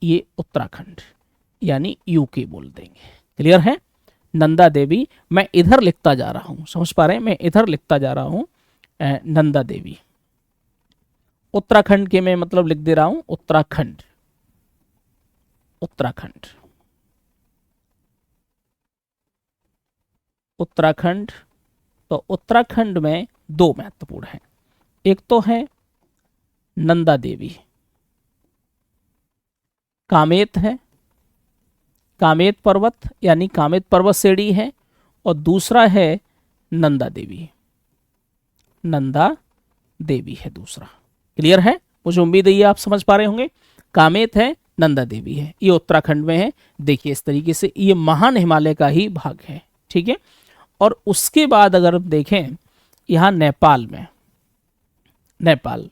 ये उत्तराखंड यानी यूके बोल देंगे, क्लियर है। नंदा देवी मैं इधर लिखता जा रहा हूं, समझ पा रहे हैं, मैं इधर लिखता जा रहा हूं नंदा देवी। उत्तराखंड के मैं मतलब लिख दे रहा हूं उत्तराखंड, उत्तराखंड, उत्तराखंड। तो उत्तराखंड में 2 महत्वपूर्ण हैं, एक तो है नंदा देवी, कामेत है, कामेत पर्वत यानी कामेत पर्वत श्रेणी है, और दूसरा है नंदा देवी, नंदा देवी है दूसरा, क्लियर है। मुझे उम्मीद है ये आप समझ पा रहे होंगे। कामेत है, नंदा देवी है, ये उत्तराखंड में है। देखिए इस तरीके से ये महान हिमालय का ही भाग है, ठीक है। और उसके बाद अगर हम देखें यहाँ नेपाल में, नेपाल,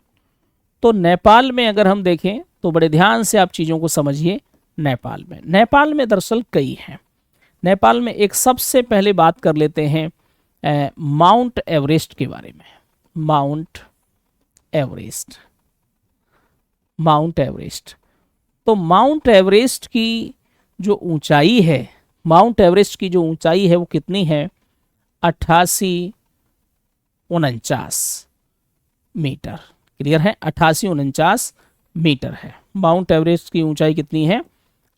तो नेपाल में अगर हम देखें तो बड़े ध्यान से आप चीज़ों को समझिए। नेपाल में दरअसल कई हैं। नेपाल में एक सबसे पहले बात कर लेते हैं माउंट एवरेस्ट के बारे में। Mount Everest, mount Everest. तो माउंट एवरेस्ट की जो ऊंचाई है, माउंट एवरेस्ट की जो ऊंचाई है वो कितनी है, 8849 मीटर, क्लियर है, 8849 मीटर है। माउंट एवरेस्ट की ऊंचाई कितनी है,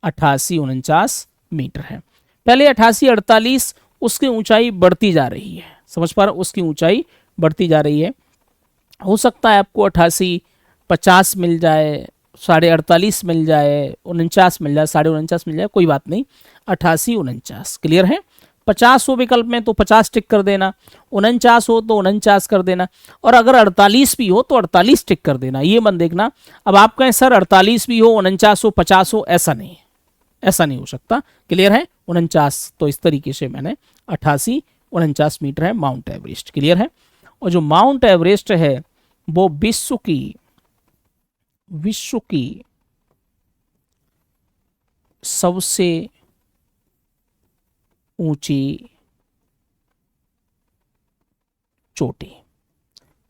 8849 मीटर है। पहले 88-48, उसकी ऊंचाई बढ़ती जा रही है, समझ पा रहे, उसकी ऊंचाई बढ़ती जा रही है। हो सकता है आपको 88-50 मिल जाए, 48.5 मिल जाए, 49 मिल जाए, 49.5 मिल जाए, कोई बात नहीं, 88-49, क्लियर है। 50 हो विकल्प में तो 50 टिक कर देना, 49 हो तो 49 कर देना, और अगर 48 भी हो तो 48 टिक कर देना। ये मन देखना, अब आप कहें सर 48 भी हो, 49 हो, 50 हो, ऐसा नहीं, ऐसा नहीं हो सकता, क्लियर है। 49, तो इस तरीके से मैंने 88-49 मीटर है माउंट एवरेस्ट, क्लियर है। और जो माउंट एवरेस्ट है वो विश्व की सबसे ऊंची चोटी,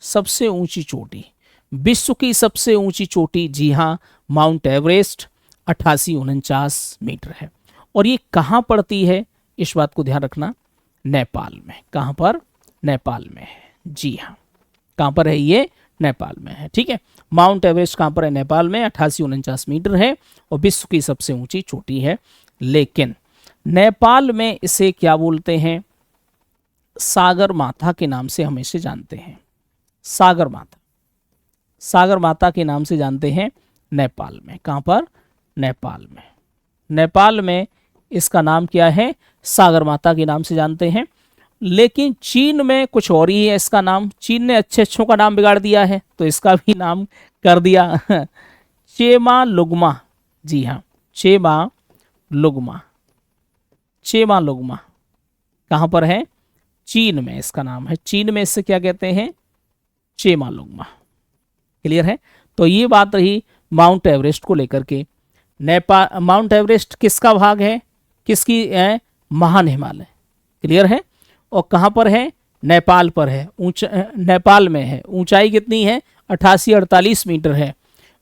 सबसे ऊंची चोटी, विश्व की सबसे ऊंची चोटी, जी हाँ, माउंट एवरेस्ट 8849 मीटर है। और ये कहाँ पड़ती है, इस बात को ध्यान रखना, नेपाल में। कहाँ पर, नेपाल में है, जी हाँ। कहाँ पर है ये, नेपाल में है, ठीक है। माउंट एवरेस्ट कहाँ पर है, नेपाल में, 8849 मीटर है और विश्व की सबसे ऊंची चोटी है। लेकिन नेपाल में इसे क्या बोलते हैं, सागर माथा के नाम से हम इसे जानते हैं, सागर माथा, सागर माता के नाम से जानते हैं नेपाल में। कहाँ पर, नेपाल में, नेपाल में इसका नाम क्या है, सागर माता के नाम से जानते हैं। लेकिन चीन में कुछ और ही है इसका नाम, चीन ने अच्छे अच्छों का नाम बिगाड़ दिया है तो इसका भी नाम कर दिया चेमालुग्मा, जी हाँ, चेमालुग्मा, चेमालुग्मा कहाँ पर है, चीन में इसका नाम है, चीन में इससे क्या कहते हैं, चेमालुग्मा। क्लियर है। तो ये बात रही माउंट एवरेस्ट को लेकर के। नेपाल, माउंट एवरेस्ट किसका भाग है, किसकी है, महान हिमालय। क्लियर है। और कहाँ पर है, नेपाल पर है, नेपाल में है। ऊंचाई कितनी है, 8848 मीटर है।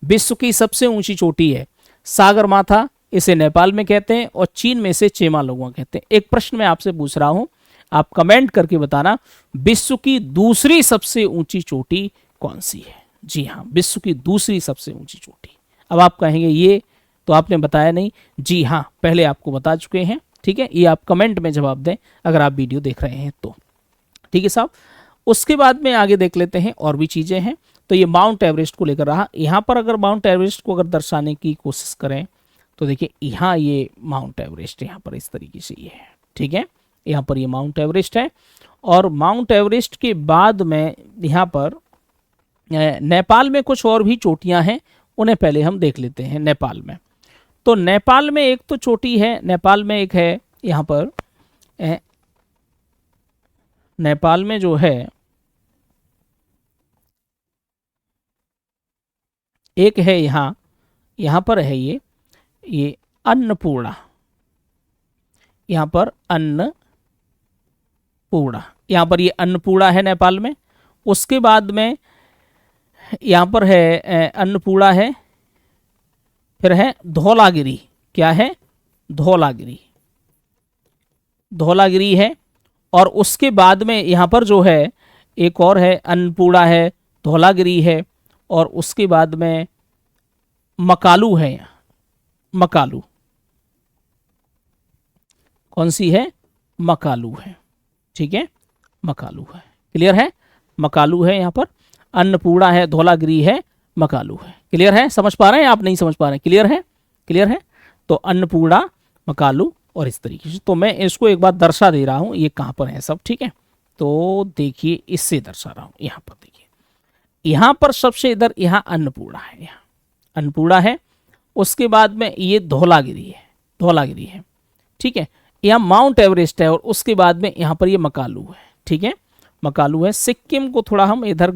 विश्व की सबसे ऊंची चोटी है, सागर माथा, इसे नेपाल में कहते हैं और चीन में इसे चेमालुग्मा कहते हैं। एक प्रश्न मैं आपसे पूछ रहा हूं, आप कमेंट करके बताना, विश्व की दूसरी सबसे ऊंची चोटी कौन सी है। जी हाँ, विश्व की दूसरी सबसे ऊंची चोटी। अब आप कहेंगे ये तो आपने बताया नहीं, जी हाँ, पहले आपको बता चुके हैं, ठीक है। ये आप कमेंट में जवाब दें अगर आप वीडियो देख रहे हैं तो, ठीक है साहब। उसके बाद में आगे देख लेते हैं और भी चीज़ें हैं। तो ये माउंट एवरेस्ट को लेकर रहा। यहाँ पर अगर माउंट एवरेस्ट को अगर दर्शाने की कोशिश करें तो देखिए, यहाँ ये माउंट एवरेस्ट यहाँ पर इस तरीके से ये है, ठीक है। यहाँ पर ये माउंट एवरेस्ट है और माउंट एवरेस्ट के बाद में यहाँ पर नेपाल में कुछ और भी चोटियाँ हैं, उन्हें पहले हम देख लेते हैं। नेपाल में, तो नेपाल में एक तो चोटी है, नेपाल में एक है यहाँ पर, नेपाल में जो है एक है यहाँ पर है ये अन्नपूर्णा, यहाँ पर अन्नपूर्णा, यहाँ पर ये अन्नपूर्णा है नेपाल में। उसके बाद में यहाँ पर है अन्नपूर्णा है, फिर है धौलागिरी, क्या है, धौलागिरी, धौलागिरी है। और उसके बाद में यहाँ पर जो है एक और है, अन्नपूर्णा है, धौलागिरी है और उसके बाद में मकालू है, मकालू, कौन सी है, मकालू है, ठीक है, मकालू है। क्लियर है, मकालू है, यहाँ पर अन्नपूर्णा है, धौलागिरी है, मकालू है। क्लियर है, समझ पा रहे हैं, आप नहीं समझ पा रहे हैं, क्लियर है, क्लियर है। तो अन्नपूर्णा, मकालू और इस तरीके से। तो मैं इसको एक बार दर्शा दे रहा हूँ, ये कहाँ पर है सब, ठीक है। तो देखिए, इससे दर्शा रहा हूँ, यहाँ पर देखिए, यहाँ पर सबसे इधर यहाँ अन्नपूर्णा है, यहाँ अन्नपूर्णा है। उसके बाद में ये धौलागिरी है, धौलागिरी है, ठीक है। यहाँ माउंट एवरेस्ट है और उसके बाद में यहाँ पर ये मकालू है, ठीक है, मकालू है। सिक्किम को थोड़ा हम इधर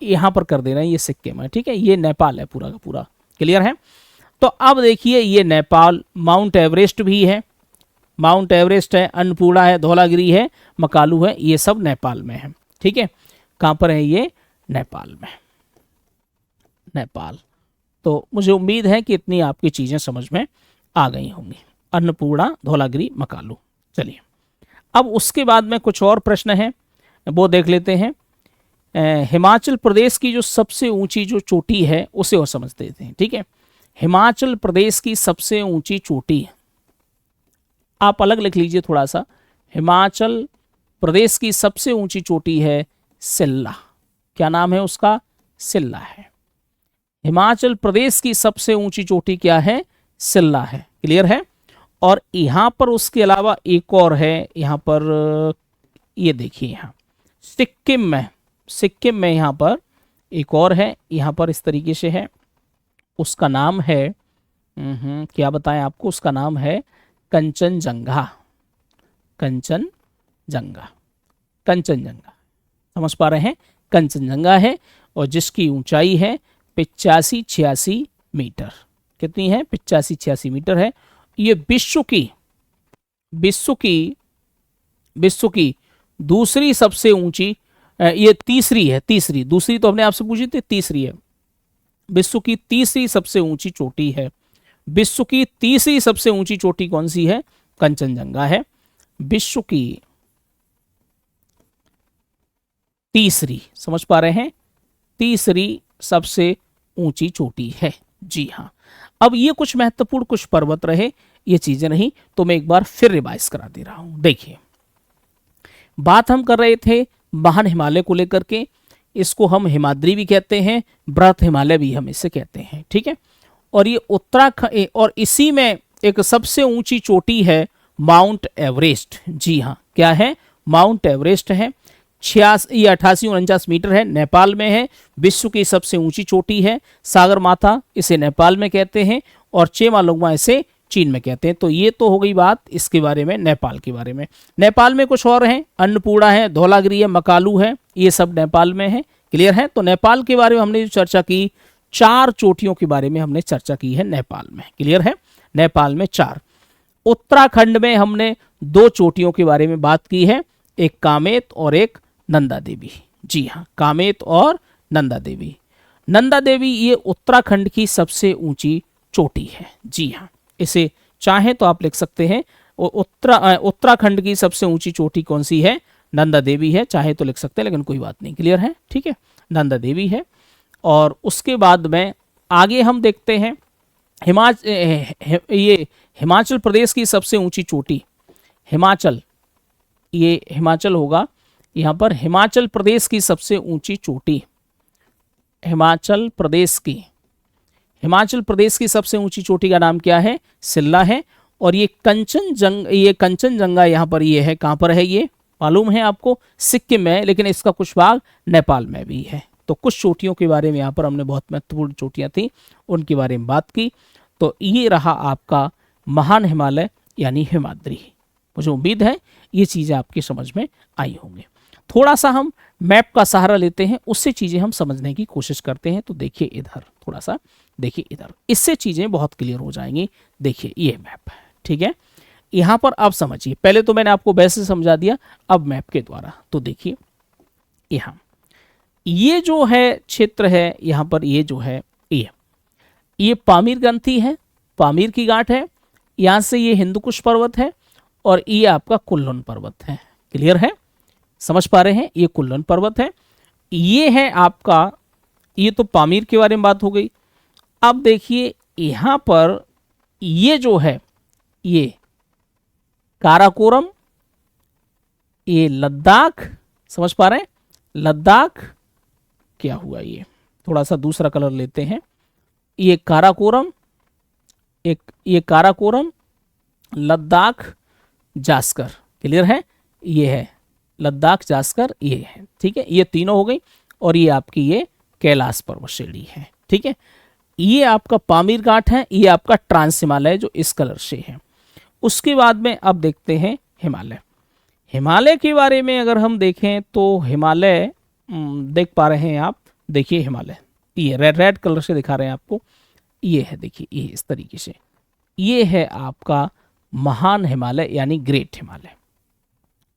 यहाँ पर कर दे रहे हैं, ये सिक्किम है, ठीक है, ये नेपाल है पूरा का पूरा। क्लियर है। तो अब देखिए, ये नेपाल, माउंट एवरेस्ट भी है, माउंट एवरेस्ट है, अन्नपूर्णा है, धौलागिरी है, मकालू है, ये सब नेपाल में है, ठीक है। कहाँ पर है ये, नेपाल में, नेपाल। तो मुझे उम्मीद है कि इतनी आपकी चीज़ें समझ में आ गई होंगी, अन्नपूर्णा, धौलागिरी, मकालू। चलिए, अब उसके बाद में कुछ और प्रश्न हैं, वो देख लेते हैं। हिमाचल प्रदेश की जो सबसे ऊंची जो चोटी है उसे और समझ लेते हैं, ठीक है। हिमाचल प्रदेश की सबसे ऊंची चोटी, आप अलग लिख लीजिए थोड़ा सा, हिमाचल प्रदेश की सबसे ऊंची चोटी है सिल्ला। क्या नाम है उसका, सिल्ला है। हिमाचल प्रदेश की सबसे ऊंची चोटी क्या है, सिल्ला है। क्लियर है। और यहाँ पर उसके अलावा एक और है, यहाँ पर ये देखिए, यहाँ सिक्किम में, सिक्किम में यहाँ पर एक और है, यहाँ पर इस तरीके से है, उसका नाम है क्या बताएं आपको, उसका नाम है कंचनजंगा, कंचनजंगा, कंचनजंगा, समझ पा रहे हैं, कंचनजंगा है और जिसकी ऊंचाई है 85-86 मीटर। कितनी है, 85-86 मीटर है। ये विश्व की विश्व की दूसरी सबसे ऊंची, ये तीसरी है, तीसरी, दूसरी तो हमने आपसे पूछी थी, तीसरी है। विश्व की तीसरी सबसे ऊंची चोटी है। विश्व की तीसरी सबसे ऊंची चोटी कौन सी है? कंचनजंगा है। विश्व की तीसरी, समझ पा रहे हैं, तीसरी सबसे ऊंची चोटी है। जी हाँ। अब ये कुछ महत्वपूर्ण कुछ पर्वत रहे, ये चीजें नहीं, तो मैं एक बार फिर रिवाइज करा दे रहा हूं। देखिए, बात हम कर रहे थे महान हिमालय को लेकर के, इसको हम हिमाद्री भी कहते हैं, बृहत हिमालय भी हम इसे कहते हैं, ठीक है। और ये उत्तराखंड, और इसी में एक सबसे ऊंची चोटी है माउंट एवरेस्ट। जी हाँ, क्या है? माउंट एवरेस्ट है। 88-49 मीटर है, नेपाल में है। विश्व की सबसे ऊंची चोटी है। सागर माथा इसे नेपाल में कहते हैं, और चेमालोंगमा इसे चीन में कहते हैं। तो ये तो हो गई बात इसके बारे में, नेपाल के बारे में। नेपाल में कुछ और हैं, अन्नपूर्णा है, धौलागिरी है, मकालू है, ये सब नेपाल में है। क्लियर है? तो नेपाल के बारे में हमने जो चर्चा की, 4 चोटियों के बारे में हमने चर्चा की है नेपाल में। क्लियर है? नेपाल में 4। उत्तराखंड में हमने 2 चोटियों के बारे में बात की है, एक कामेत और एक नंदा देवी। जी हाँ, कामेत और नंदा देवी। नंदा देवी ये उत्तराखंड की सबसे ऊंची चोटी है। जी हाँ, इसे चाहे तो आप लिख सकते हैं, उत्तराखंड की सबसे ऊंची चोटी कौन सी है? नंदा देवी है। चाहे तो लिख सकते हैं, लेकिन कोई बात नहीं। क्लियर है? ठीक है, नंदा देवी है। और उसके बाद में आगे हम देखते हैं ये हिमाचल प्रदेश की सबसे ऊंची चोटी, हिमाचल, ये हिमाचल होगा यहाँ पर। हिमाचल प्रदेश की सबसे ऊंची चोटी, हिमाचल प्रदेश की सबसे ऊंची चोटी का नाम क्या है? सिल्ला है। और ये कंचनजंगा यहाँ पर ये है, कहाँ पर है ये मालूम है आपको? सिक्किम में है, लेकिन इसका कुछ भाग नेपाल में भी है। तो कुछ चोटियों के बारे में यहाँ पर हमने, बहुत महत्वपूर्ण चोटियाँ थी, उनके बारे में बात की। तो ये रहा आपका महान हिमालय यानी हिमाद्री। मुझे उम्मीद है ये चीज़ें आपकी समझ में आई होंगी। थोड़ा सा हम मैप का सहारा लेते हैं, उससे चीज़ें हम समझने की कोशिश करते हैं। तो देखिए इधर, थोड़ा सा देखिए इधर, इससे चीज़ें बहुत क्लियर हो जाएंगी। देखिए ये मैप है, ठीक है। यहाँ पर अब समझिए, पहले तो मैंने आपको वैसे समझा दिया, अब मैप के द्वारा। तो देखिए यहाँ ये जो है क्षेत्र है, यहाँ पर ये जो है ये पामीर ग्रंथि है, पामीर की गांठ है। यहाँ से ये हिंदुकुश पर्वत है, और ये आपका कुल्लून पर्वत है। क्लियर है? समझ पा रहे हैं? ये कुल्लून पर्वत है, ये है आपका, ये तो पामीर के बारे में बात हो गई। अब देखिए यहाँ पर ये जो है, ये काराकोरम, ये लद्दाख, समझ पा रहे हैं? लद्दाख क्या हुआ, ये थोड़ा सा दूसरा कलर लेते हैं। ये काराकोरम, ये काराकोरम, लद्दाख, जास्कर। क्लियर है? ये है लद्दाख, जास्कर, ये है। ठीक है, ये तीनों हो गई। और ये आपकी ये कैलाश पर्वत श्रेणी है। ठीक है, ये आपका पामीर घाट है, ये आपका ट्रांस हिमालय जो इस कलर से है। उसके बाद में अब देखते हैं हिमालय। हिमालय के बारे में अगर हम देखें तो हिमालय देख पा रहे हैं आप, देखिए हिमालय ये रेड कलर से दिखा रहे हैं आपको, ये है, देखिए ये इस तरीके से, ये है आपका महान हिमालय यानी ग्रेट हिमालय।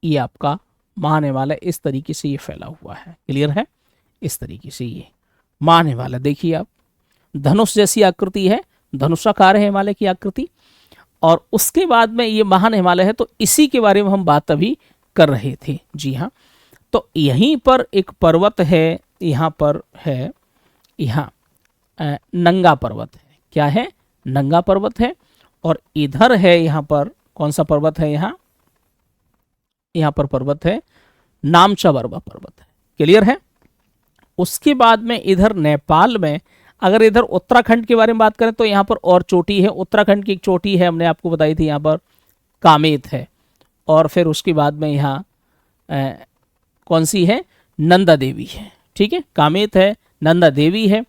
ये आपका महान हिमालय इस तरीके से ये फैला हुआ है। क्लियर है? इस तरीके से ये महान हिमालय, देखिए आप, धनुष जैसी आकृति है, धनुषाकार है हिमालय की आकृति। और उसके बाद में ये महान हिमालय है, तो इसी के बारे में हम बात अभी कर रहे थे। जी हाँ, तो यहीं पर एक पर्वत है, यहाँ पर है, यहाँ नंगा पर्वत है। क्या है? नंगा पर्वत है। और इधर है, यहाँ पर कौन सा पर्वत है? यहाँ पर पर्वत है नामचा बरवा पर्वत है। क्लियर है? उसके बाद में इधर नेपाल में, अगर इधर उत्तराखंड के बारे में बात करें तो यहाँ पर और चोटी है, उत्तराखंड की एक चोटी है, हमने आपको बताई थी, यहाँ पर कामेत है। और फिर उसके बाद में यहाँ कौन सी है? नंदा देवी है। ठीक है, कामेत है, नंदा देवी है।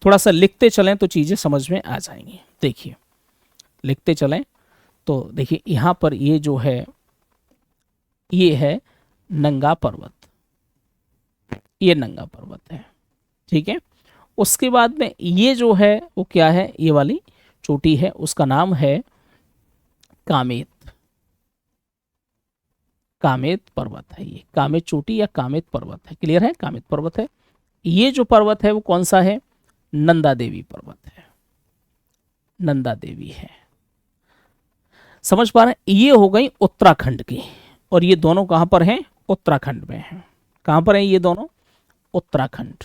थोड़ा सा लिखते चलें तो चीज़ें समझ में आ जाएंगी। देखिए लिखते चलें तो देखिए यहाँ पर ये जो है, ये है नंगा पर्वत, ये नंगा पर्वत है। ठीक है, उसके बाद में ये जो है वो क्या है? ये वाली चोटी है, उसका नाम है कामेत। कामेत पर्वत है, ये कामेत चोटी या कामेत पर्वत है। क्लियर है, कामेत पर्वत है। ये जो पर्वत है वो कौन सा है? नंदा देवी पर्वत है, नंदा देवी है। समझ पा रहे हैं? ये हो गई उत्तराखंड की, और ये दोनों कहां पर हैं? उत्तराखंड में हैं। कहां पर हैं ये दोनों? उत्तराखंड,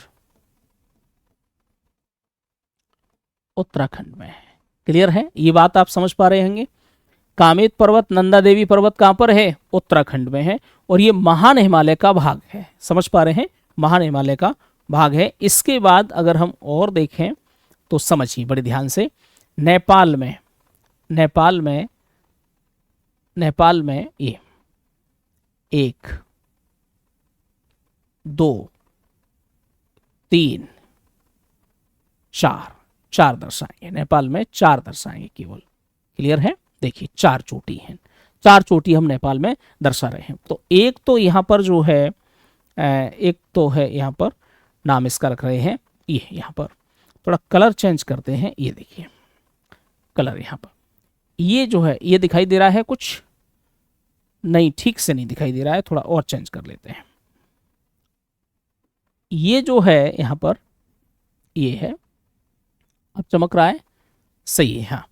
उत्तराखंड में है। क्लियर है, ये बात आप समझ पा रहे होंगे। कामेत पर्वत, नंदा देवी पर्वत कहां पर है? उत्तराखंड में है, और ये महान हिमालय का भाग है। समझ पा रहे हैं, महान हिमालय का भाग है। इसके बाद अगर हम और देखें तो समझिए बड़े ध्यान से, नेपाल में, नेपाल में, नेपाल में ये 1 2 3 4 4 दर्शाएंगे। नेपाल में 4 दर्शाएंगे केवल। क्लियर है, देखिए 4 चोटी हैं, 4 चोटी हम नेपाल में दर्शा रहे हैं। तो एक तो यहाँ पर जो है, एक तो है यहाँ पर नाम इसका रख रहे हैं, ये यहाँ पर थोड़ा कलर चेंज करते हैं। ये देखिए कलर यहाँ पर, ये जो है ये दिखाई दे रहा है कुछ नहीं, ठीक से नहीं दिखाई दे रहा है, थोड़ा और चेंज कर लेते हैं। ये जो है यहाँ पर, ये है, अब चमक रहा है, सही है। हाँ,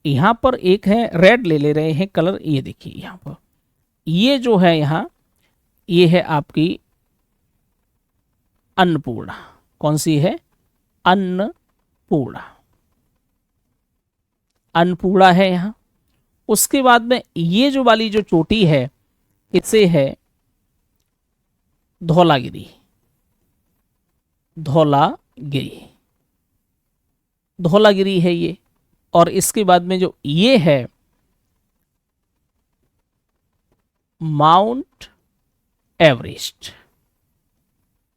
यहाँ पर एक है रेड, ले रहे हैं कलर, ये देखिए यहाँ पर, ये जो है यहाँ, ये है आपकी अन्नपूर्णा। कौन सी है? अन्नपूर्णा, अन्नपूर्णा है यहाँ। उसके बाद में ये जो वाली जो चोटी है, इसे है धौलागिरी, धौलागिरी, धौलागिरी है ये। और इसके बाद में जो ये है माउंट एवरेस्ट,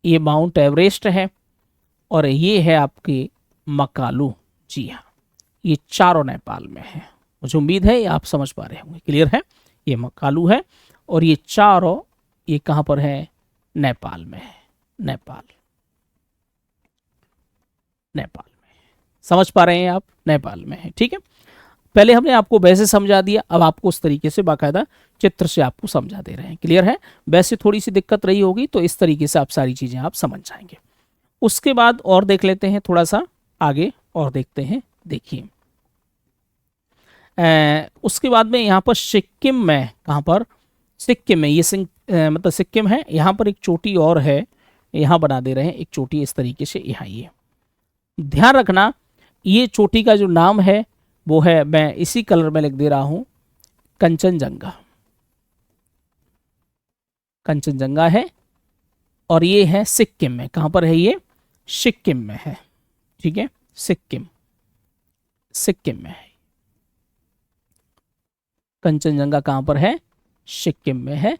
ये माउंट एवरेस्ट है। और ये है आपकी मकालू। जी हाँ, ये चारों नेपाल में है। मुझे उम्मीद है ये आप समझ पा रहे होंगे। क्लियर है, ये मकालू है और ये चारों, ये कहां पर है? नेपाल में है, नेपाल, नेपाल में। समझ पा रहे हैं आप? नेपाल में है। ठीक है, पहले हमने आपको वैसे समझा दिया, अब आपको उस तरीके से बाकायदा चित्र से आपको समझा दे रहे हैं। क्लियर है, वैसे थोड़ी सी दिक्कत रही होगी, तो इस तरीके से आप सारी चीजें आप समझ जाएंगे। उसके बाद और देख लेते हैं, थोड़ा सा आगे और देखते हैं। देखिए उसके बाद में यहाँ पर सिक्किम में, कहाँ पर? सिक्किम में, ये मतलब सिक्किम है। यहाँ पर एक चोटी और है, यहाँ बना दे रहे हैं एक चोटी इस तरीके से। यहाँ ये ध्यान रखना, ये चोटी का जो नाम है वो है, मैं इसी कलर में लिख दे रहा हूँ, कंचनजंगा, कंचनजंगा है। और ये है सिक्किम में। कहाँ पर है ये? सिक्किम में है। ठीक है, सिक्किम, सिक्किम में है। कंचनजंगा कहाँ पर है? सिक्किम में है।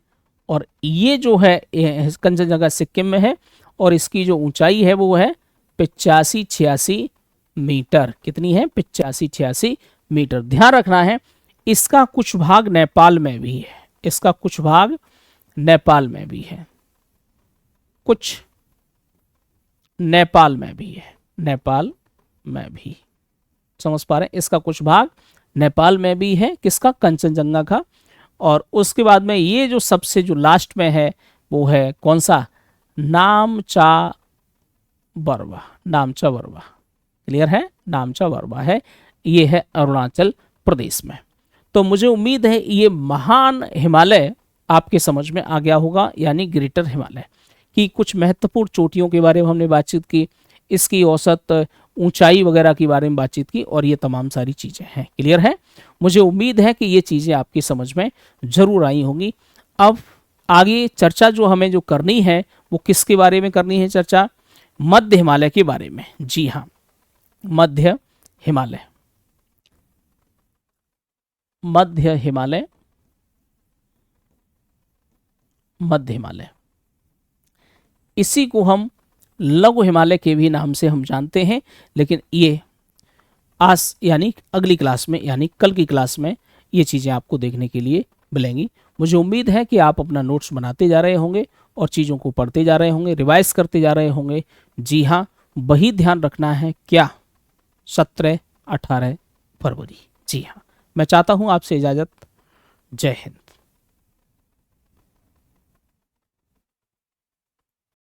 और ये जो है कंचनजंगा सिक्किम में है, और इसकी जो ऊंचाई है वो है 85-86 मीटर। कितनी है? 85-86 मीटर। ध्यान रखना है, इसका कुछ भाग नेपाल में भी है, इसका कुछ भाग नेपाल में भी है, कुछ नेपाल में भी है, नेपाल में भी। समझ पा रहे हैं? इसका कुछ भाग नेपाल में भी है, किसका? कंचनजंगा का। और उसके बाद में ये जो सबसे जो लास्ट में है वो है कौन सा? नामचा बरवा, नामचा बरवा। क्लियर है, नामचा बरवा है, ये है अरुणाचल प्रदेश में। तो मुझे उम्मीद है ये महान हिमालय आपके समझ में आ गया होगा, यानी ग्रेटर हिमालय की कुछ महत्वपूर्ण चोटियों के बारे में हमने बातचीत की, इसकी औसत ऊंचाई वगैरह के बारे में बातचीत की, और ये तमाम सारी चीज़ें हैं। क्लियर है, मुझे उम्मीद है कि ये चीज़ें आपकी समझ में ज़रूर आई होंगी। अब आगे चर्चा जो हमें जो करनी है वो किसके बारे में करनी है? चर्चा मध्य हिमालय के बारे में। जी हाँ, मध्य हिमालय, मध्य हिमालय, मध्य हिमालय, इसी को हम लघु हिमालय के भी नाम से हम जानते हैं। लेकिन ये आज यानी अगली क्लास में, यानी कल की क्लास में ये चीज़ें आपको देखने के लिए मिलेंगी। मुझे उम्मीद है कि आप अपना नोट्स बनाते जा रहे होंगे और चीज़ों को पढ़ते जा रहे होंगे, रिवाइज करते जा रहे होंगे। जी हाँ, वही ध्यान रखना है क्या? 17-18 फरवरी। जी हाँ, मैं चाहता हूँ आपसे इजाज़त। जय हिंद।